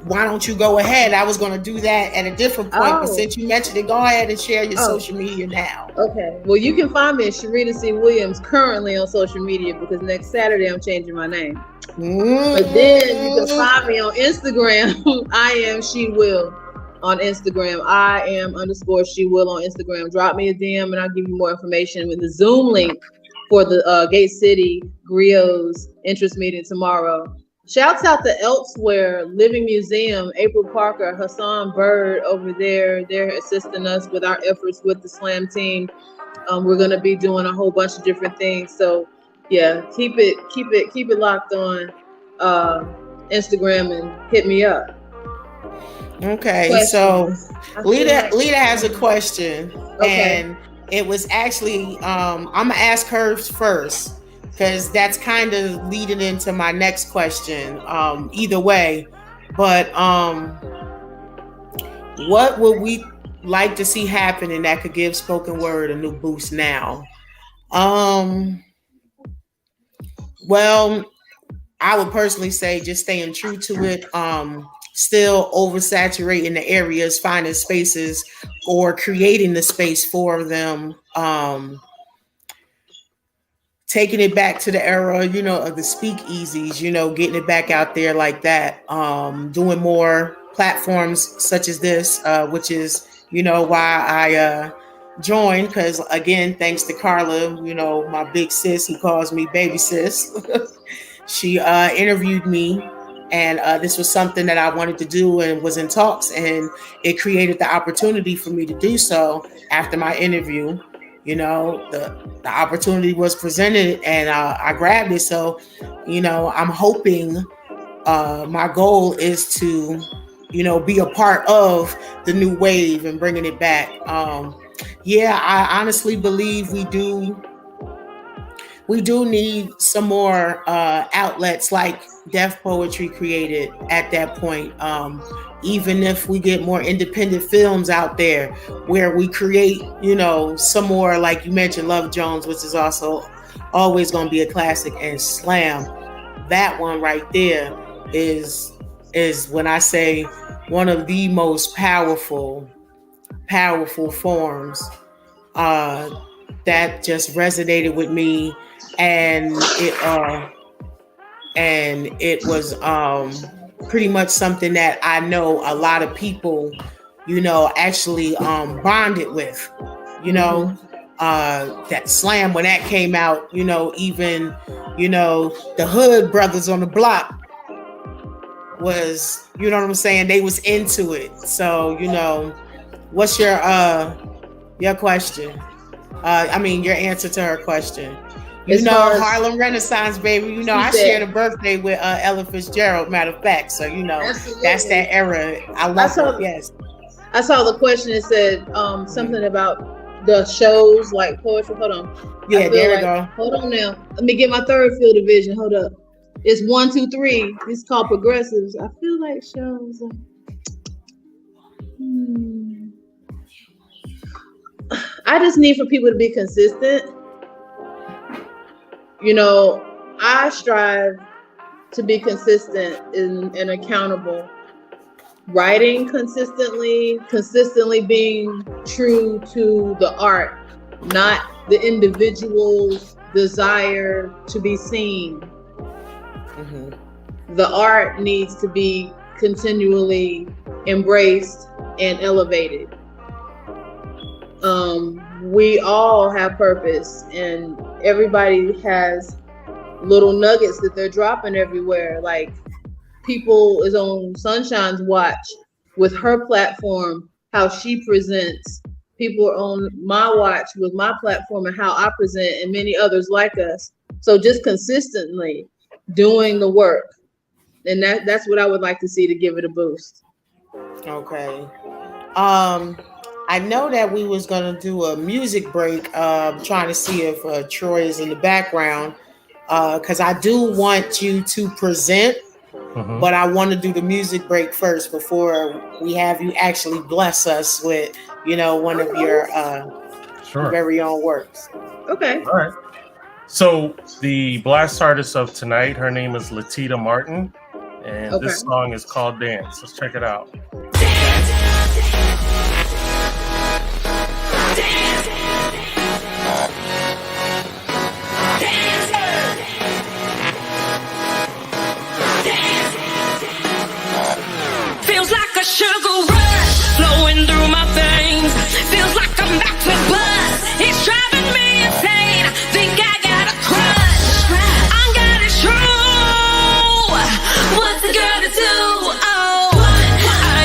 why don't you go ahead? I was gonna do that at a different point, but since you mentioned it, go ahead and share your social media now. Okay. Well, you can find me at Sharita C. Williams currently on social media, because next Saturday I'm changing my name. But then you can find me on Instagram. I am She Will. On Instagram, I am _She Will on Instagram. Drop me a DM and I'll give you more information with the Zoom link for the Gate City Griots interest meeting tomorrow. Shouts out to Elsewhere Living Museum, April Parker, Hassan Bird over there. They're assisting us with our efforts with the Slam team. We're gonna be doing a whole bunch of different things. So yeah, keep it locked on Instagram and hit me up. Okay, so Lita has a question, and It was actually, I'm gonna ask her first because that's kind of leading into my next question. Either way, but what would we like to see happening that could give spoken word a new boost now? Well, I would personally say just staying true to it. Still oversaturating the areas, finding spaces or creating the space for them. Taking it back to the era, you know, of the speakeasies, you know, getting it back out there like that. Doing more platforms such as this, which is, you know, why I joined. Because again, thanks to Carla, you know, my big sis who calls me baby sis. She interviewed me, and this was something that I wanted to do and was in talks, and it created the opportunity for me to do so after my interview. You know, the opportunity was presented, and I grabbed it. So, you know, I'm hoping my goal is to, you know, be a part of the new wave and bringing it back. Yeah, I honestly believe we do need some more outlets like Deaf Poetry created at that point. Even if we get more independent films out there where we create, you know, some more, like you mentioned, Love Jones, which is also always going to be a classic, and Slam. That one right there is when I say one of the most powerful forms that just resonated with me. And it was pretty much something that I know a lot of people, you know, actually bonded with, you know. That Slam, when that came out, you know, even, you know, the hood brothers on the block was, you know what I'm saying, they was into it. So, you know, what's your question? Your answer to her question. You know, Harlem Renaissance, baby. You know, I shared a birthday with Ella Fitzgerald, matter of fact. So, you know, that's that era. I love it. Yes. I saw the question. It said something about the shows like poetry. Hold on. Yeah, there we go. Hold on now. Let me get my third field division. Hold up. It's 1, 2, 3. It's called progressives. I feel like shows. I just need for people to be consistent. You know, I strive to be consistent and accountable. Writing consistently being true to the art, not the individual's desire to be seen. Mm-hmm. The art needs to be continually embraced and elevated. We all have purpose, and everybody has little nuggets that they're dropping everywhere. Like, people is on Sunshine's watch with her platform, how she presents. People are on my watch with my platform and how I present, and many others like us. So just consistently doing the work. And that's what I would like to see to give it a boost. Okay. I know that we was gonna do a music break, trying to see if Troy is in the background, because I do want you to present, but I want to do the music break first before we have you actually bless us with, you know, one of your very own works. Okay. All right. So the blast artist of tonight, her name is Latita Martin, and this song is called Dance. Let's check it out. Feels like a sugar rush flowing through my veins. Feels like I'm back to buzz. It's driving me insane. Think I got a crush. I'm getting true. What's a girl to do? Oh, I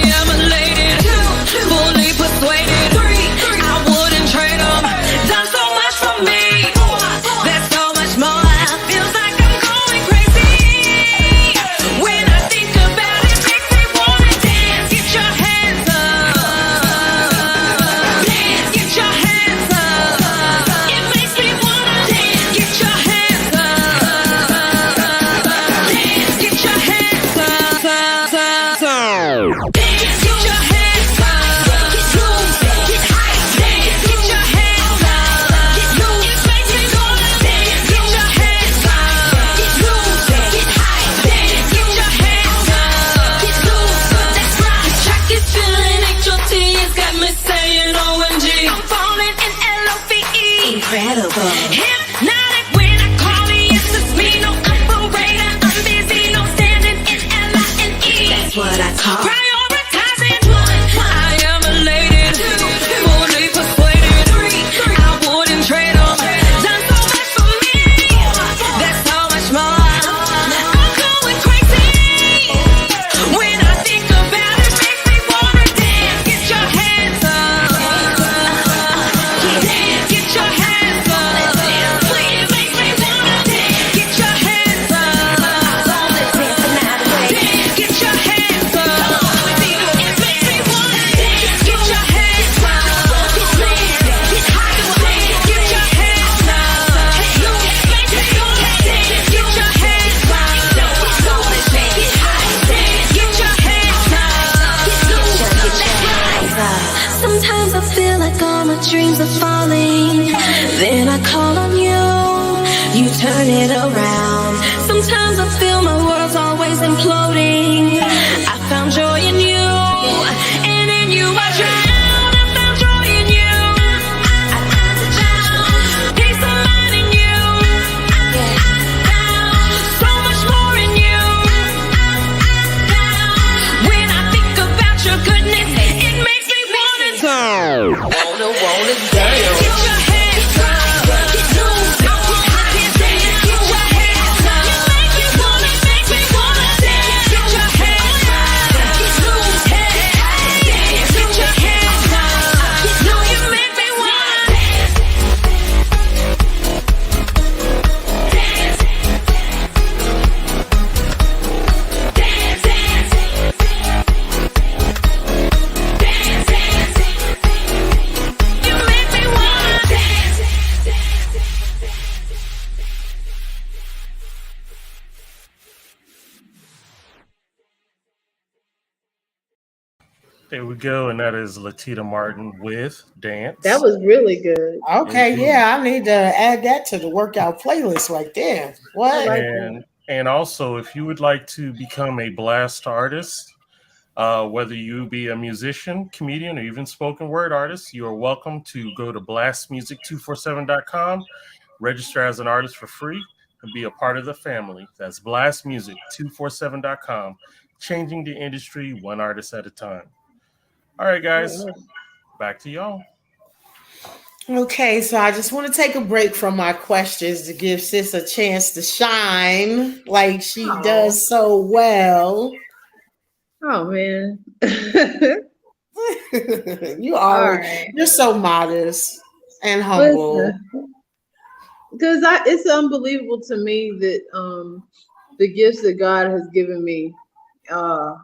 seasons are falling, then I call on you. You turn it around. Sometimes I feel my world's always imploding. I found joy in you, and in you I drown. I found joy in you. I found the drown. Peace of mind in you. I found so much more in you. When I think about your goodness, it makes me wanna dance. Wanna dance. Get your hands up. Get loose. I can't dance. Get your hands up. You make me wanna dance. Get your hands up. Get loose. Hey, dance. Get your hands up. You know you make me wanna dance. Dance. Dance. You make me wanna dance. There we go, and that is Latita Martin with Dance. That was really good. Okay, Indeed. yeah, I need to add that to the workout playlist right there. What? like and also, if you would like to become a blast artist, whether you be a musician, comedian, or even spoken word artist, you are welcome to go to blastmusic247.com, register as an artist for free, and be a part of the family. That's blastmusic247.com, changing the industry one artist at a time. All right, guys, back to y'all. Okay, so I just want to take a break from my questions to give sis a chance to shine like she Aw. does so well. Oh man. You All are right. you're so modest and humble. Because it's unbelievable to me that the gifts that God has given me,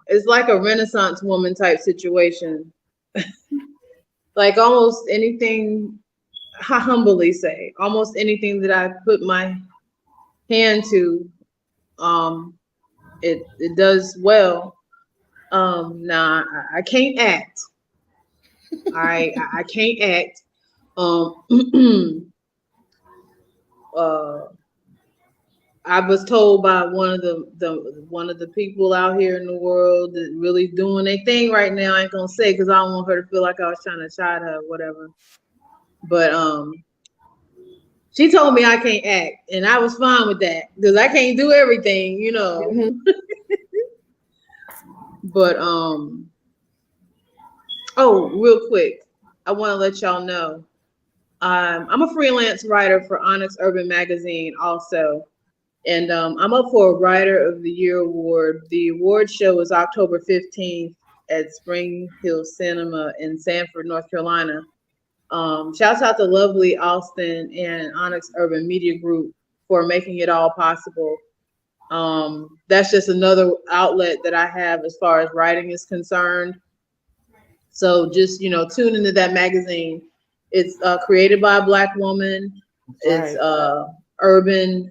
it's like a Renaissance woman type situation. Like almost anything, I humbly say, almost anything that I put my hand to, it does well. Now I can't act. I can't act. I was told by one of the people out here in the world that really doing their thing right now. I ain't gonna say because I don't want her to feel like I was trying to shot her or whatever. But she told me I can't act, and I was fine with that because I can't do everything, you know. Mhm. But oh, real quick, I want to let y'all know I'm a freelance writer for Onyx Urban Magazine also. And I'm up for a Writer of the Year award. The award show is October 15th at Spring Hill Cinema in Sanford, North Carolina. Shouts out to lovely Austin and Onyx Urban Media Group for making it all possible. That's just another outlet that I have as far as writing is concerned. So just, tune into that magazine. It's created by a Black woman. It's urban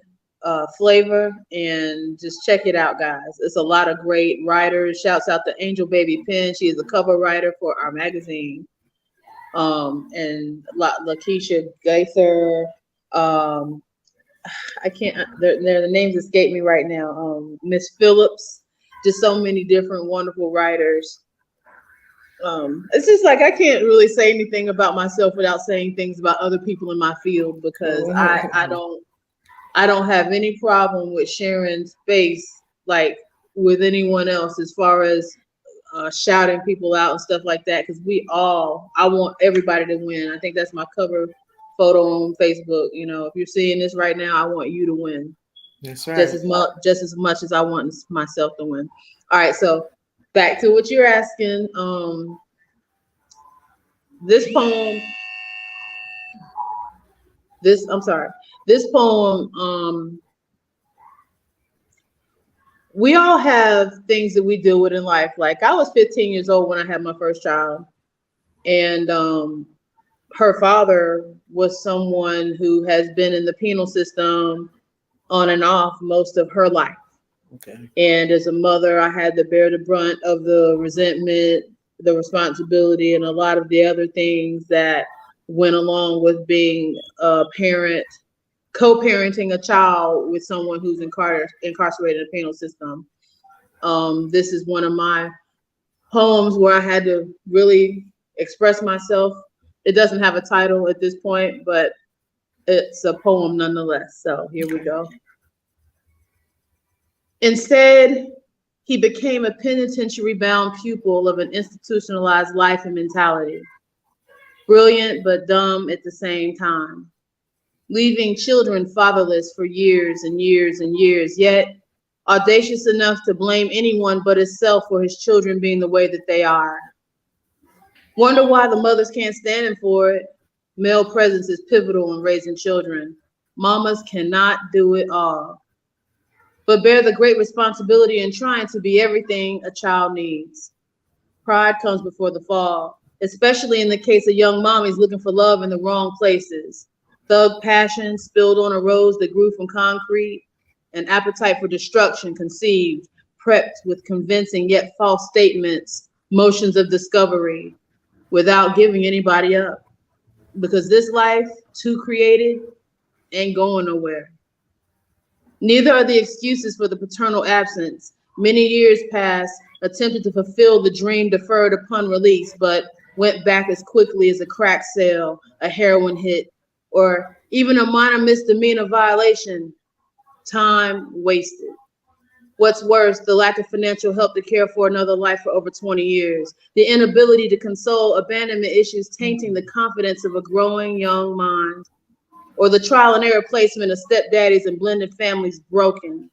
flavor, and just check it out, guys. It's a lot of great writers. Shouts out to Angel Baby Penn. She is a cover writer for our magazine. And Lakeisha Gaither. I can't. The names escape me right now. Miss Phillips. Just so many different wonderful writers. It's just like I can't really say anything about myself without saying things about other people in my field because I don't have any problem with sharing space like with anyone else as far as shouting people out and stuff like that, because I want everybody to win. I think that's my cover photo on Facebook. If you're seeing this right now, I want you to win. That's right. Just as much as I want myself to win. All right, so back to what you're asking. This poem, we all have things that we deal with in life. Like I was 15 years old when I had my first child, and her father was someone who has been in the penal system on and off most of her life. Okay. And as a mother, I had to bear the brunt of the resentment, the responsibility, and a lot of the other things that went along with being a parent, co-parenting a child with someone who's incarcerated in the penal system. This is one of my poems where I had to really express myself. It doesn't have a title at this point, but it's a poem nonetheless. So here we go. Instead, he became a penitentiary-bound pupil of an institutionalized life and mentality, brilliant but dumb at the same time, leaving children fatherless for years and years and years, yet audacious enough to blame anyone but himself for his children being the way that they are. Wonder why the mothers can't stand him for it. Male presence is pivotal in raising children. Mamas cannot do it all, but bear the great responsibility in trying to be everything a child needs. Pride comes before the fall, especially in the case of young mommies looking for love in the wrong places. Thug passion spilled on a rose that grew from concrete, an appetite for destruction conceived, prepped with convincing yet false statements, motions of discovery, without giving anybody up. Because this life, too created, ain't going nowhere. Neither are the excuses for the paternal absence. Many years passed, attempted to fulfill the dream deferred upon release, but went back as quickly as a crack sale, a heroin hit, or even a minor misdemeanor violation. Time wasted. What's worse, the lack of financial help to care for another life for over 20 years. The inability to console abandonment issues tainting the confidence of a growing young mind. Or the trial and error placement of stepdaddies and blended families broken.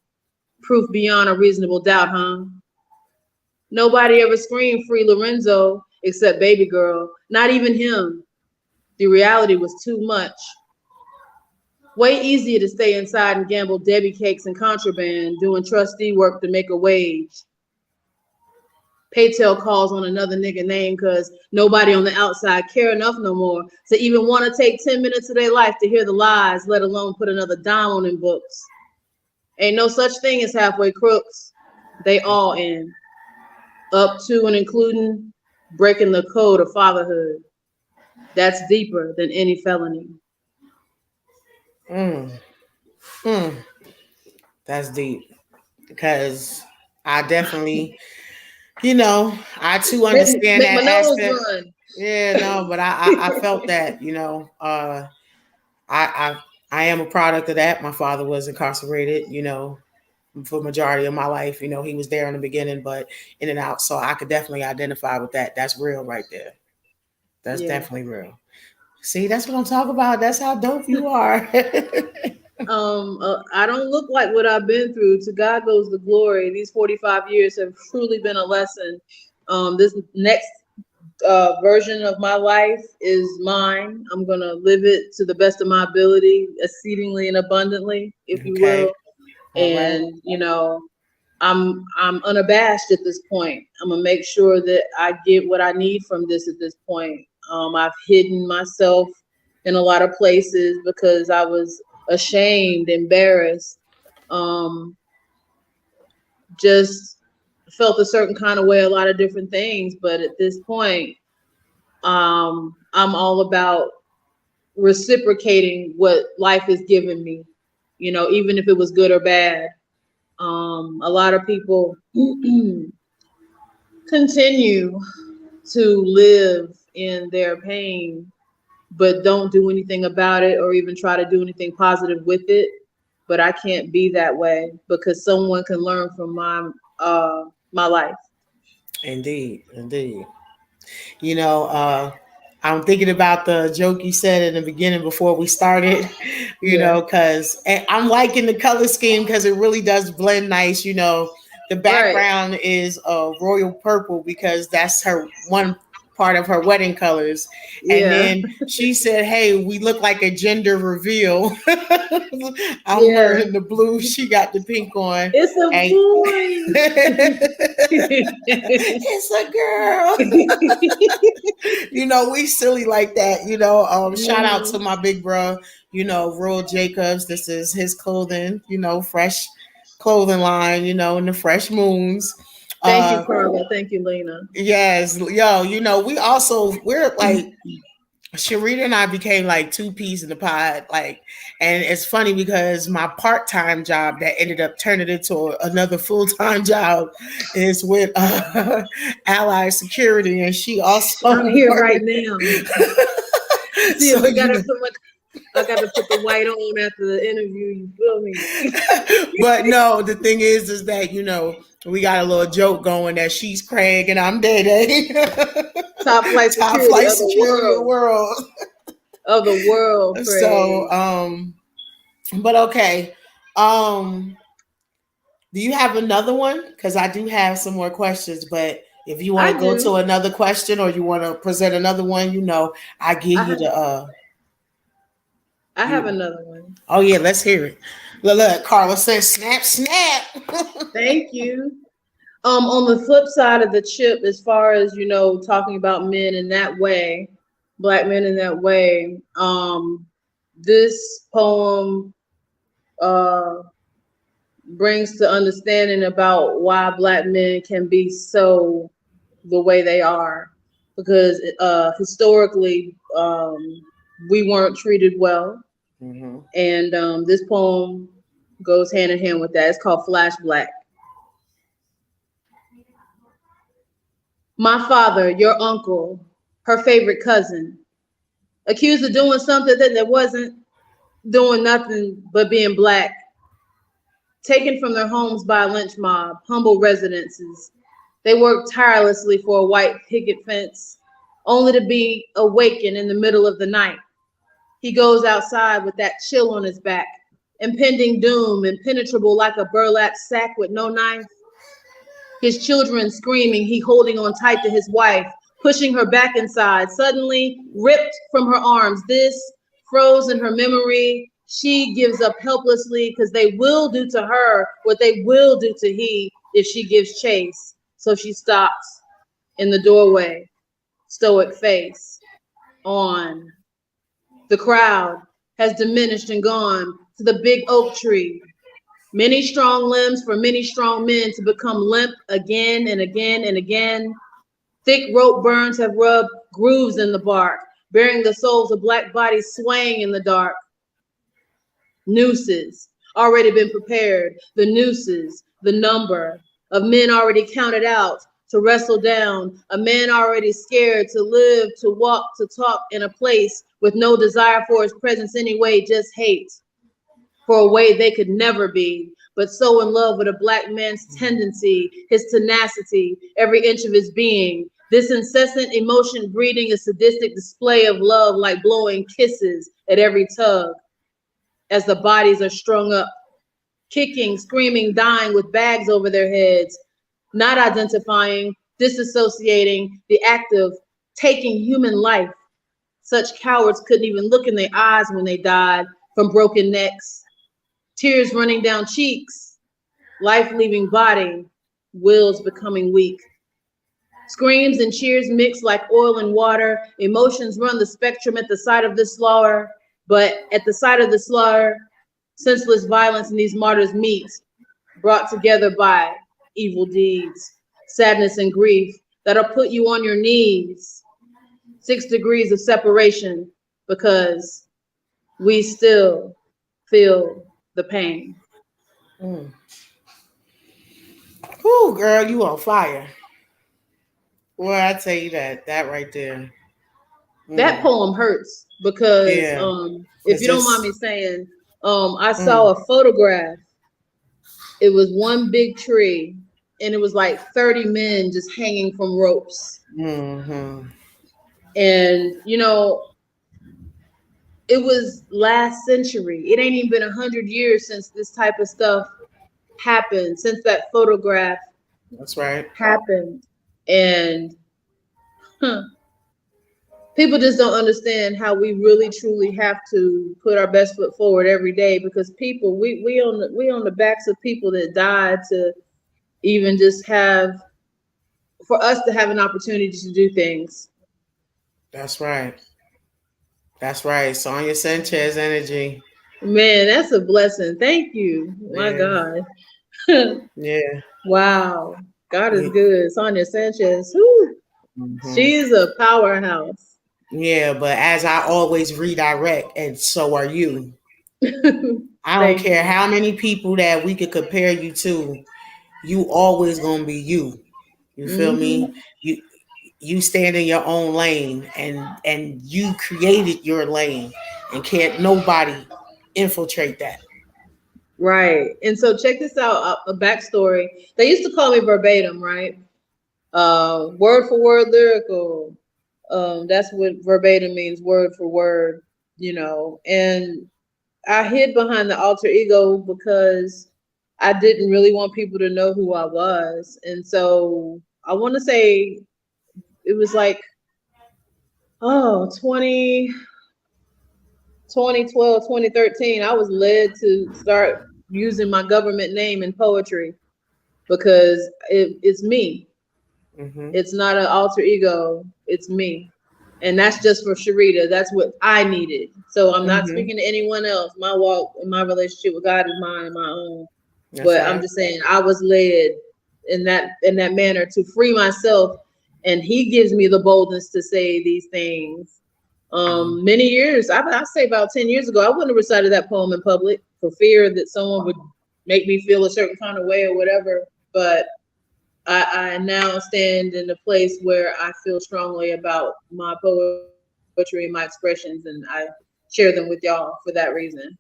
Proof beyond a reasonable doubt, huh? Nobody ever screamed free Lorenzo except baby girl, not even him. The reality was too much. Way easier to stay inside and gamble Debbie cakes and contraband, doing trustee work to make a wage. Paytel calls on another nigga name because nobody on the outside care enough no more to even want to take 10 minutes of their life to hear the lies, let alone put another dime on them books. Ain't no such thing as halfway crooks. They all in. Up to and including breaking the code of fatherhood. That's deeper than any felony. That's deep. Because I definitely, I too understand that aspect. Yeah, no, but I felt that, I am a product of that. My father was incarcerated, for the majority of my life. He was there in the beginning, but in and out. So I could definitely identify with that. That's real right there. That's definitely real. See, that's what I'm talking about. That's how dope you are. I don't look like what I've been through. To God goes the glory. These 45 years have truly been a lesson. This next version of my life is mine. I'm gonna live it to the best of my ability, exceedingly and abundantly, if you will. And I'm unabashed at this point. I'm gonna make sure that I get what I need from this at this point. I've hidden myself in a lot of places because I was ashamed, embarrassed, just felt a certain kind of way, a lot of different things. But at this point, I'm all about reciprocating what life has given me, even if it was good or bad. A lot of people continue to live in their pain, but don't do anything about it or even try to do anything positive with it. But I can't be that way because someone can learn from my life. Indeed. I'm thinking about the joke you said in the beginning before we started, because I'm liking the color scheme because it really does blend nice. The background is royal purple because that's her one part of her wedding colors. And then she said, hey, we look like a gender reveal. I'm wearing the blue. She got the pink on. It's a boy. It's a girl. We silly like that. Shout out to my big bro, Royal Jacobs. This is his clothing, fresh clothing line, in the Fresh Moons. Thank you, Carla. Thank you, Lena. Yes, we're like Sharita and I became like two peas in the pod. Like, and it's funny because my part-time job that ended up turning into another full-time job is with Allied Security, and she also I'm here right now. See, So, we gotta put I gotta put the white on after the interview. You feel me? But no, the thing is that we got a little joke going that she's Craig and I'm Day Day. Top flight security of the world. Of the world, Craig. So, but okay. Do you have another one? Because I do have some more questions, but if you want to go to another question or you want to present another one, I give you the. I have another one. Oh yeah, let's hear it. Look, Carla says, "Snap, snap." Thank you. On the flip side of the chip, as far as talking about men in that way, Black men in that way, this poem brings to understanding about why Black men can be so the way they are, because historically we weren't treated well. Mm-hmm. And this poem goes hand in hand with that. It's called Flash Black. My father, your uncle, her favorite cousin, accused of doing something that wasn't doing nothing but being Black, taken from their homes by a lynch mob, humble residences. They worked tirelessly for a white picket fence, only to be awakened in the middle of the night. He goes outside with that chill on his back, impending doom, impenetrable like a burlap sack with no knife. His children screaming, he holding on tight to his wife, pushing her back inside, suddenly ripped from her arms. This froze in her memory. She gives up helplessly because they will do to her what they will do to he if she gives chase. So she stops in the doorway, stoic face on. The crowd has diminished and gone to the big oak tree. Many strong limbs for many strong men to become limp again and again and again. Thick rope burns have rubbed grooves in the bark, bearing the souls of Black bodies swaying in the dark. Nooses already been prepared. The nooses, the number of men already counted out to wrestle down. A man already scared to live, to walk, to talk in a place with no desire for his presence anyway, just hate for a way they could never be, but so in love with a Black man's tendency, his tenacity, every inch of his being. This incessant emotion breeding a sadistic display of love like blowing kisses at every tug as the bodies are strung up, kicking, screaming, dying with bags over their heads, not identifying, disassociating the act of taking human life. Such cowards couldn't even look in their eyes when they died from broken necks, tears running down cheeks, life leaving body, wills becoming weak. Screams and cheers mix like oil and water. Emotions run the spectrum at the sight of this slaughter, but at the sight of the slaughter, senseless violence in these martyrs meet, brought together by evil deeds, sadness and grief that'll put you on your knees. 6 degrees of separation because we still feel the pain. Ooh, girl, you on fire. Well, I tell you that right there. That poem hurts because if you don't mind me saying, I saw a photograph. It was one big tree and it was like 30 men just hanging from ropes. Mm-hmm. And it was last century. It ain't even been 100 years since this type of stuff happened, since that photograph happened. And people just don't understand how we really truly have to put our best foot forward every day, because people, we on the backs of people that died to even just for us to have an opportunity to do things. That's right. Sonia Sanchez energy. Man, that's a blessing. Thank you. My God. Yeah. Wow. God is good. Sonia Sanchez. Whew. Mm-hmm. She's a powerhouse. Yeah, but as I always redirect, and so are you. I don't Thank care you. how many people that we could compare you to, you always gonna be you. You feel Hmm. me? You stand in your own lane, and you created your lane, and can't nobody infiltrate that. Right. And so check this out, a backstory. They used to call me verbatim, right? Word for word lyrical. That's what verbatim means, word for word, you know. And I hid behind the alter ego because I didn't really want people to know who I was. And so I want to say it was like, oh, 2012, 2013, I was led to start using my government name in poetry because it's me. Mm-hmm. It's not an alter ego. It's me. And that's just for Sharita. That's what I needed. So I'm not Mm-hmm. speaking to anyone else. My walk and my relationship with God is mine and my own. That's But I'm right. just saying I was led in that manner to free myself. And he gives me the boldness to say these things. Many years, I say about 10 years ago, I wouldn't have recited that poem in public for fear that someone would make me feel a certain kind of way or whatever. But I now stand in a place where I feel strongly about my poetry and my expressions, and I share them with y'all for that reason.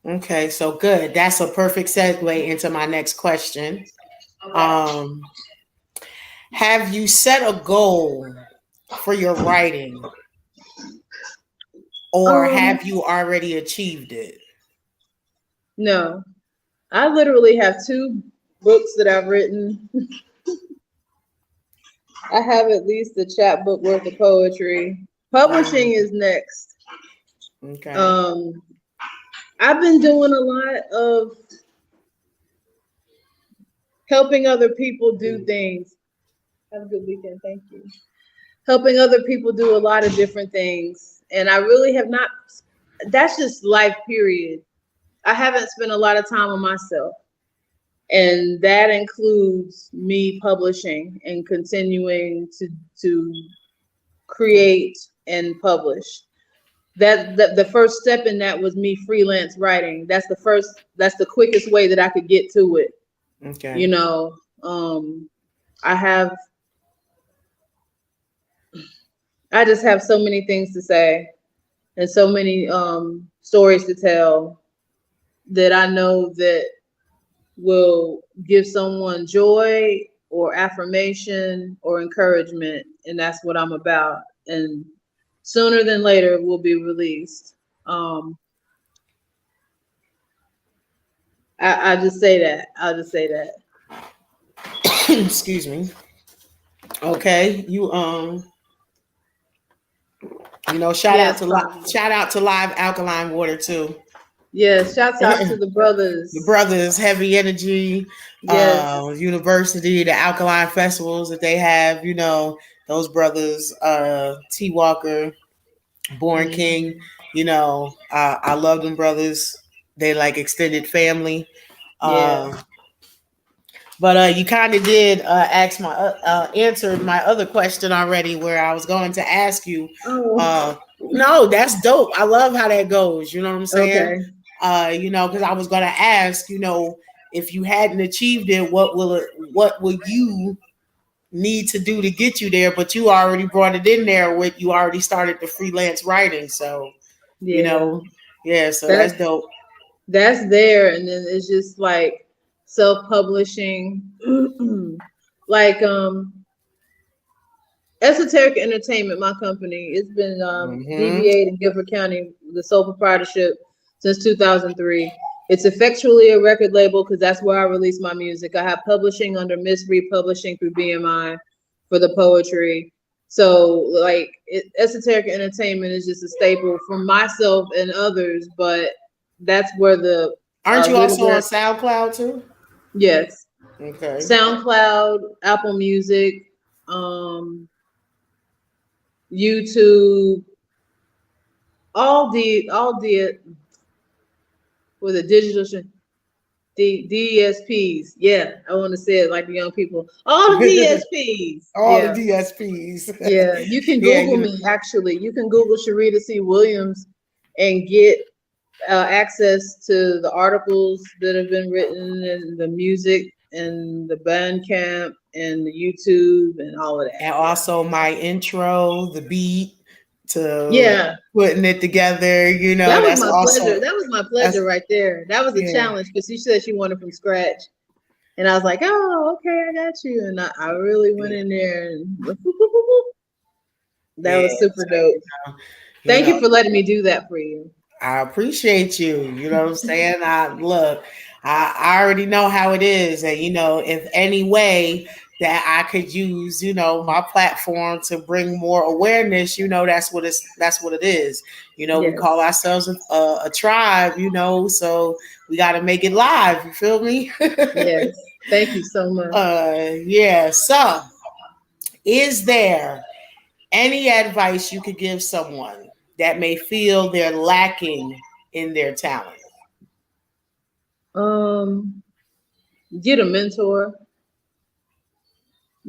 Okay, so good. That's a perfect segue into my next question. Okay. Um, have you set a goal for your writing, or Um, have you already achieved it? no, I literally have two books that I've written. I have at least a chapbook worth of poetry. Publishing is next. Okay. Um, I've been doing a lot of helping other people do things. Have a good weekend. Thank you. Helping other people do a lot of different things. And I really have not, that's just life, period. I haven't spent a lot of time on myself. And that includes me publishing and continuing to create and publish. The first step in that was me freelance writing. That's the quickest way that I could get to it. You Okay. know, um, I have I just have so many things to say and so many stories to tell that I know that will give someone joy or affirmation or encouragement, and that's what I'm about. And sooner than later, it will be released. Um, I just say that. I'll just say that. Excuse me. Okay. Yes, Father. shout out to Live Alkaline Water too. Yes, shouts out to the The brothers. brothers, Heavy Energy, Yes. University, the Alkaline festivals that they have. Those brothers, T Walker, Born King. Mhm. I love them brothers. They like extended family. Yeah. Uh, but you kind of did answer my other question already, where I was going to ask you. Oh, Uh, no, that's dope. I love how that goes. You know what I'm saying? okay. Because I was going to ask, if you hadn't achieved it, what will you need to do to get you there? But you already brought it in there with you already started the freelance writing, so you Yeah. know, yeah. So that's That's dope. that's there, and then it's just like self-publishing. Like Esoteric Entertainment, my company, it's been Hmm. DBA in Guilford County, the sole proprietorship since 2003. It's effectually a record label because that's where I release my music. I have publishing under Miss Reed Publishing through BMI for the poetry. So, like, Esoteric Entertainment is just a staple for myself and others, but that's where the Aren't you little also on bit, SoundCloud too? yes, Okay. SoundCloud, Apple Music, um, YouTube, all the for the digital. DSPs. Yeah, I want to say it like the young people. All the DSPs. All yeah. the DSPs. Yeah, you can Yeah, Google me, actually. You can Google Sharita C. Williams and get access to the articles that have been written and the music and the Bandcamp and the YouTube and all of that. And also my intro, the beat to Yeah. putting it together, you know, That was that's my also pleasure. That was my pleasure right there. That was a challenge because she said she wanted from scratch. And I was like, oh, okay, I got you. And I really went in there and that was super dope. Thank you for letting me do that for you. I appreciate you. You know what I'm saying? I already know how it is. And, you know, if any way that I could use, you know, my platform to bring more awareness, you know, that's what it is. You know, we call ourselves a tribe, you know, so we got to make it live. You feel me? Yes. Thank you so much. Yeah. So is there any advice you could give someone that may feel they're lacking in their talent? Get a mentor.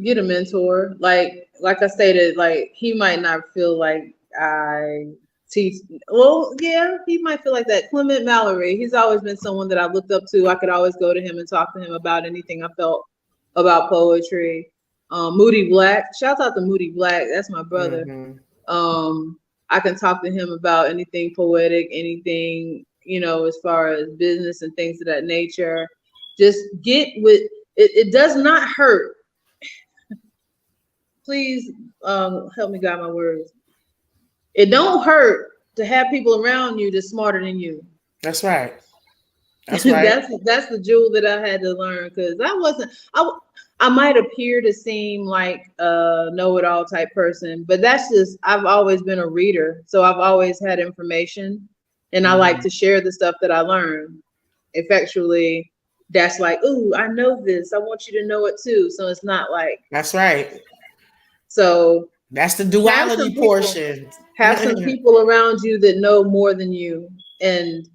Get a mentor. Like I stated, like he might not feel like I teach. Well, yeah, he might feel like that. Clement Mallory, he's always been someone that I looked up to. I could always go to him and talk to him about anything I felt about poetry. Moody Black, shout out to Moody Black. That's my brother. Mm-hmm. I can talk to him about anything poetic, anything, you know, as far as business and things of that nature. Just get with it. It does not hurt. Please help me guide my words. It don't hurt to have people around you that's smarter than you. That's right. That's right. that's the jewel that I had to learn, because I might appear to seem like a know-it-all type person, but that's just, I've always been a reader. So I've always had information, and I like to share the stuff that I learn. Effectually, that's like, ooh, I know this. I want you to know it too. So it's not like. That's right. So that's the duality portion. Have some people around you that know more than you and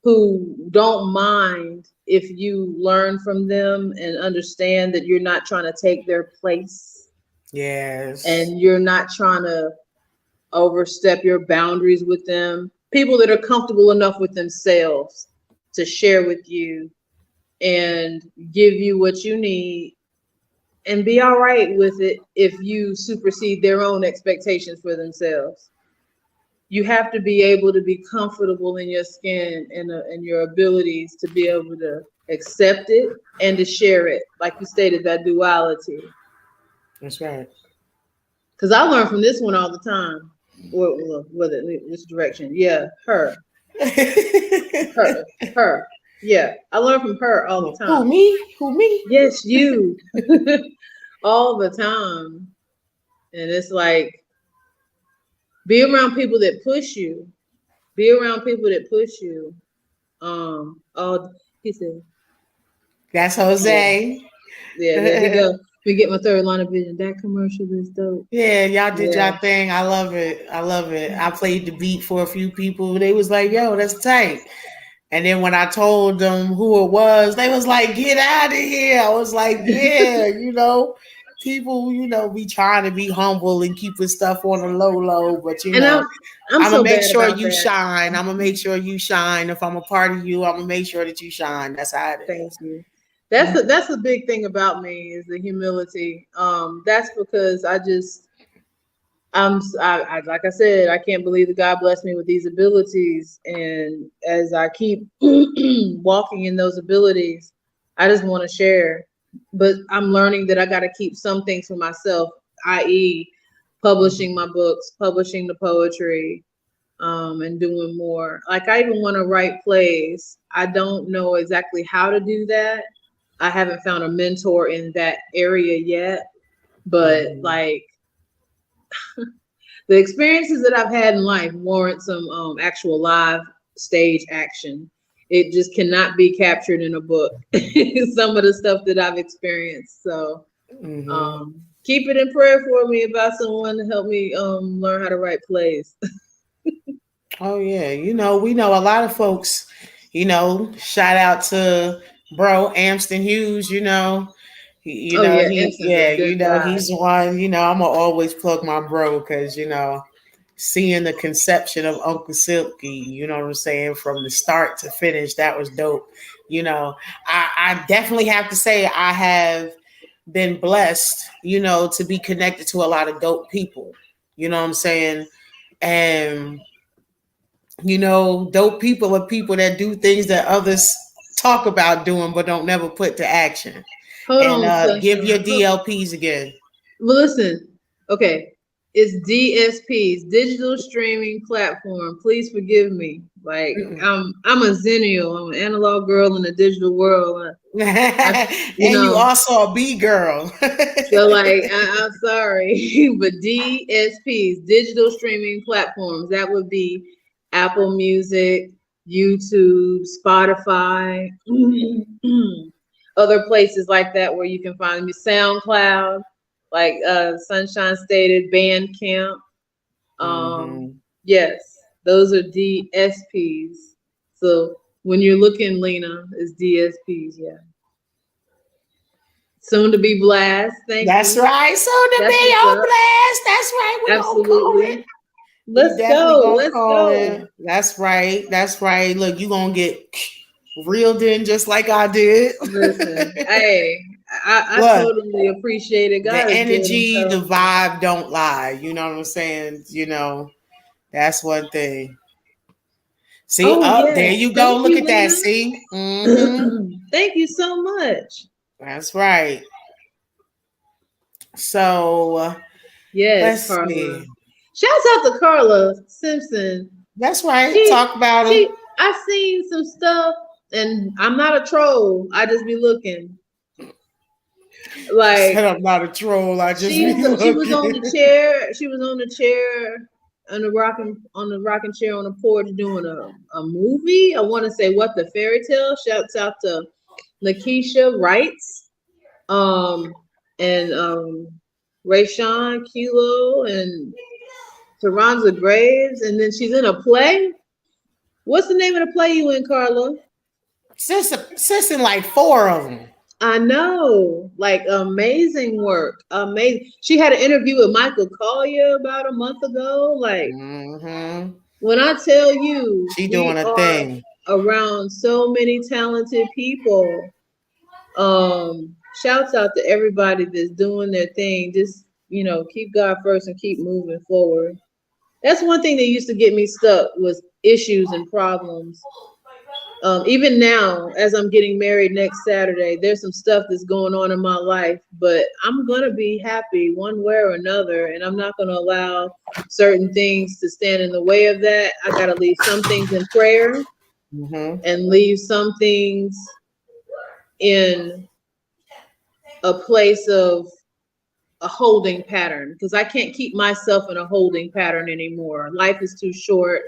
who don't mind if you learn from them and understand that you're not trying to take their place. Yes. And you're not trying to overstep your boundaries with them. People that are comfortable enough with themselves to share with you and give you what you need, and be all right with it if you supersede their own expectations for themselves. You have to be able to be comfortable in your skin and your abilities to be able to accept it and to share it. Like you stated, that duality. That's right. Because I learn from this one all the time. Which direction? Yeah, her. her. Yeah, I learn from her all the time. Who me? Yes, you. All the time. And it's like, be around people that push you. Be around people that push you. He said. That's Jose. Yeah, there we go. We get my third line of vision. That commercial is dope. Yeah, y'all did y'all thing. I love it. I played the beat for a few people. They was like, yo, that's tight. And then when I told them who it was, they was like, get out of here. I was like, yeah, you know, people, you know, be trying to be humble and keeping stuff on the low, but you know, I'm gonna make sure you shine. I'm gonna make sure you shine. If I'm a part of you, I'm gonna make sure that you shine. That's how it is. Thank you. That's the big thing about me is the humility. That's because I like I said, I can't believe that God blessed me with these abilities. And as I keep walking in those abilities, I just want to share. But I'm learning that I got to keep some things for myself, i.e. publishing my books, publishing the poetry, and doing more. Like I even want to write plays. I don't know exactly how to do that. I haven't found a mentor in that area yet, but like the experiences that I've had in life warrant some actual live stage action. It just cannot be captured in a book. Some of the stuff that I've experienced. So keep it in prayer for me about someone to help me learn how to write plays. Oh yeah, you know, we know a lot of folks, you know, shout out to bro, Amston Hughes, Oh yeah, Anson's a good guy. he's one, I'm gonna always plug my bro because, seeing the conception of Uncle Silky, you know what I'm saying, from the start to finish, that was dope. I definitely have to say I have been blessed, to be connected to a lot of dope people. You know what I'm saying? And dope people are people that do things that others talk about doing but don't never put to action. Hold And on, give your Sunshine. DLPs again. Well, listen. Okay, it's DSPs, digital streaming platform. Please forgive me. Like I'm a zennial. I'm an analog girl in a digital world. You also a B girl. So like I'm sorry, but DSPs, digital streaming platforms. That would be Apple Music, YouTube, Spotify, other places like that where you can find me. SoundCloud, like Sunshine stated, Bandcamp. Yes, those are DSPs. So when you're looking, Lena, it's DSPs, yeah. Soon to be blast. That's right. Soon to be on blast. That's right. We're gonna call it. Let's go. That's right. That's right. Look, you gonna get reeled in just like I did. Listen, hey, I totally appreciate it. God, the energy, the vibe don't lie. You know what I'm saying? That's one thing. See, there you go. Look at that. See? Thank you so much. That's right. So, yes, Carla. See. Shouts out to Carla Simpson. That's right. Talk about it. I've seen some stuff, and I'm not a troll. I just be looking. Like I'm not a troll. I just be looking. She was on the chair. She was on the chair. On the rocking chair on the porch doing a movie. I want to say What the Fairy Tale. Shouts out to Lakeisha Wrights, and Rayshawn Kilo and Taranza Graves, and then she's in a play. What's the name of the play you in, Carla? Sis in like 4 of them. I know, like amazing work, amazing. She had an interview with Michael Collier about a month ago. Like when I tell you, she doing a thing around so many talented people. Shouts out to everybody that's doing their thing. Just keep God first and keep moving forward. That's one thing that used to get me stuck was issues and problems. Even now, as I'm getting married next Saturday, there's some stuff that's going on in my life, but I'm going to be happy one way or another, and I'm not going to allow certain things to stand in the way of that. I got to leave some things in prayer and leave some things in a place of a holding pattern, because I can't keep myself in a holding pattern anymore. Life is too short.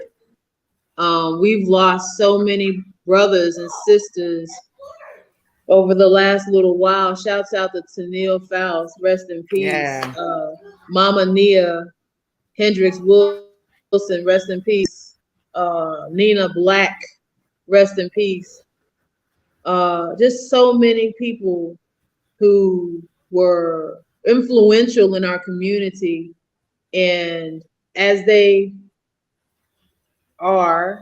We've lost so many brothers and sisters over the last little while. Shouts out to Tennille Faust, rest in peace. Yeah. Mama Nia Hendricks Wilson, rest in peace. Nina Black, rest in peace. Just so many people who were influential in our community, and as they were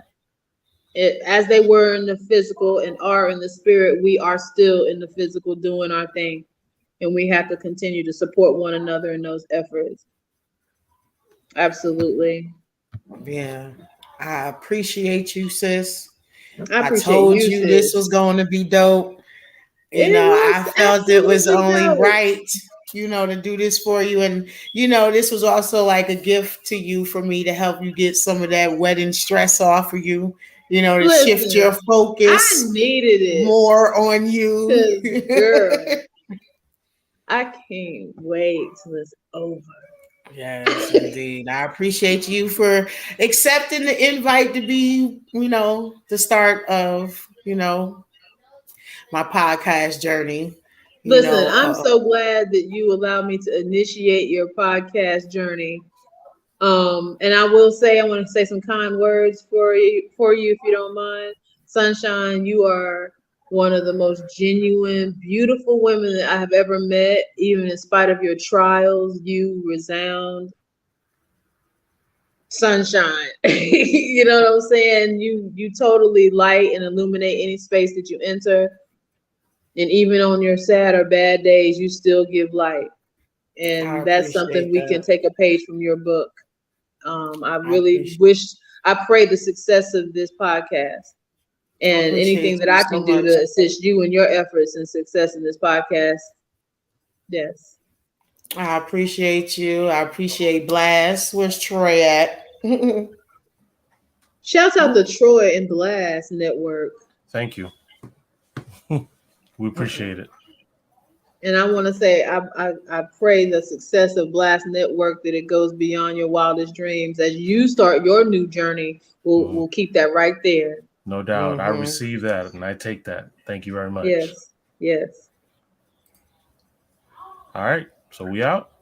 in the physical and are in the spirit, we are still in the physical doing our thing, and we have to continue to support one another in those efforts. Absolutely. Yeah, I appreciate you, sis. I told you this was going to be dope. I felt it was only right, to do this for you. And, this was also like a gift to you for me to help you get some of that wedding stress off of you, to shift your focus. I needed it more on you. Girl, I can't wait till it's over. Yes, indeed. I appreciate you for accepting the invite to be, the start of, my podcast journey. Listen, I'm so glad that you allowed me to initiate your podcast journey. And I will say, I want to say some kind words for you if you don't mind. Sunshine, you are one of the most genuine, beautiful women that I have ever met. Even in spite of your trials, you resound sunshine. You know what I'm saying? You totally light and illuminate any space that you enter. And even on your sad or bad days, you still give light. I And that's something appreciate we can that. take a page from your book. I I really appreciate I pray the success of this podcast I and anything appreciate that you I so can do much. to assist you in your efforts and success in this podcast. Yes. I appreciate you. I appreciate Blast. Where's Troy at? Shouts out to Troy and Blast Network. Thank you. We appreciate it. And I want to say, I pray the success of Blast Network, that it goes beyond your wildest dreams. As you start your new journey, we'll keep that right there. No doubt. I Mhm. receive that and I take that. Thank you very much. Yes. Yes. All right. So we out.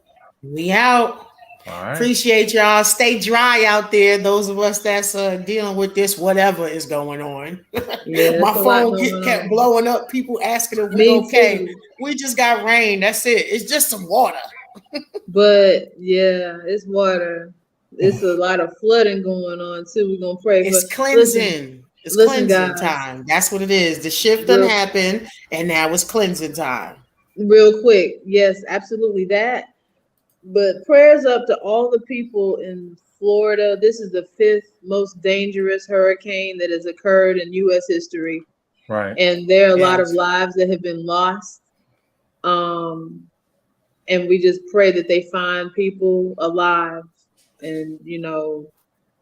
We out. All right. Appreciate y'all. Stay dry out there. Those of us that's dealing with this, whatever is going on. Yeah, My it's a lot phone going kept on. blowing up. People asking if we Me okay. too. We just got rain. That's it. It's just some water. But yeah, it's water. It's a lot of flooding going on too. We're gonna pray for. It's cleansing. It's Listen, cleansing guys. time. That's what it is. The shift done happened, and now it's cleansing time. Real quick, yes, absolutely that. But prayers up to all the people in Florida. This is the 5th most dangerous hurricane that has occurred in U.S. history. Right. And there are a lot of Yes. lives that have been lost. And we just pray that they find people alive. And you know,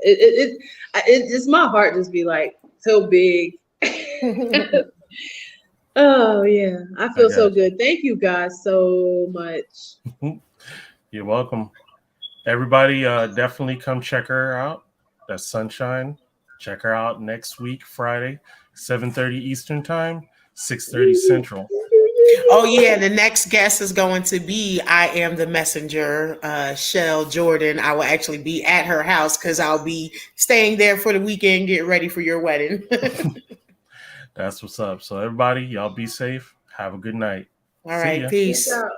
it's my heart just be like so big. Oh yeah, I feel so good. Thank you guys so much. You're welcome. Everybody, definitely come check her out. That's Sunshine. Check her out next week, Friday, 7:30 Eastern Time, 6:30 Central. Oh yeah, the next guest is going to be I Am the Messenger, Shell Jordan. I will actually be at her house because I'll be staying there for the weekend, getting ready for your wedding. That's what's up. So everybody, y'all be safe. Have a good night. All right, ya. peace. Peace out.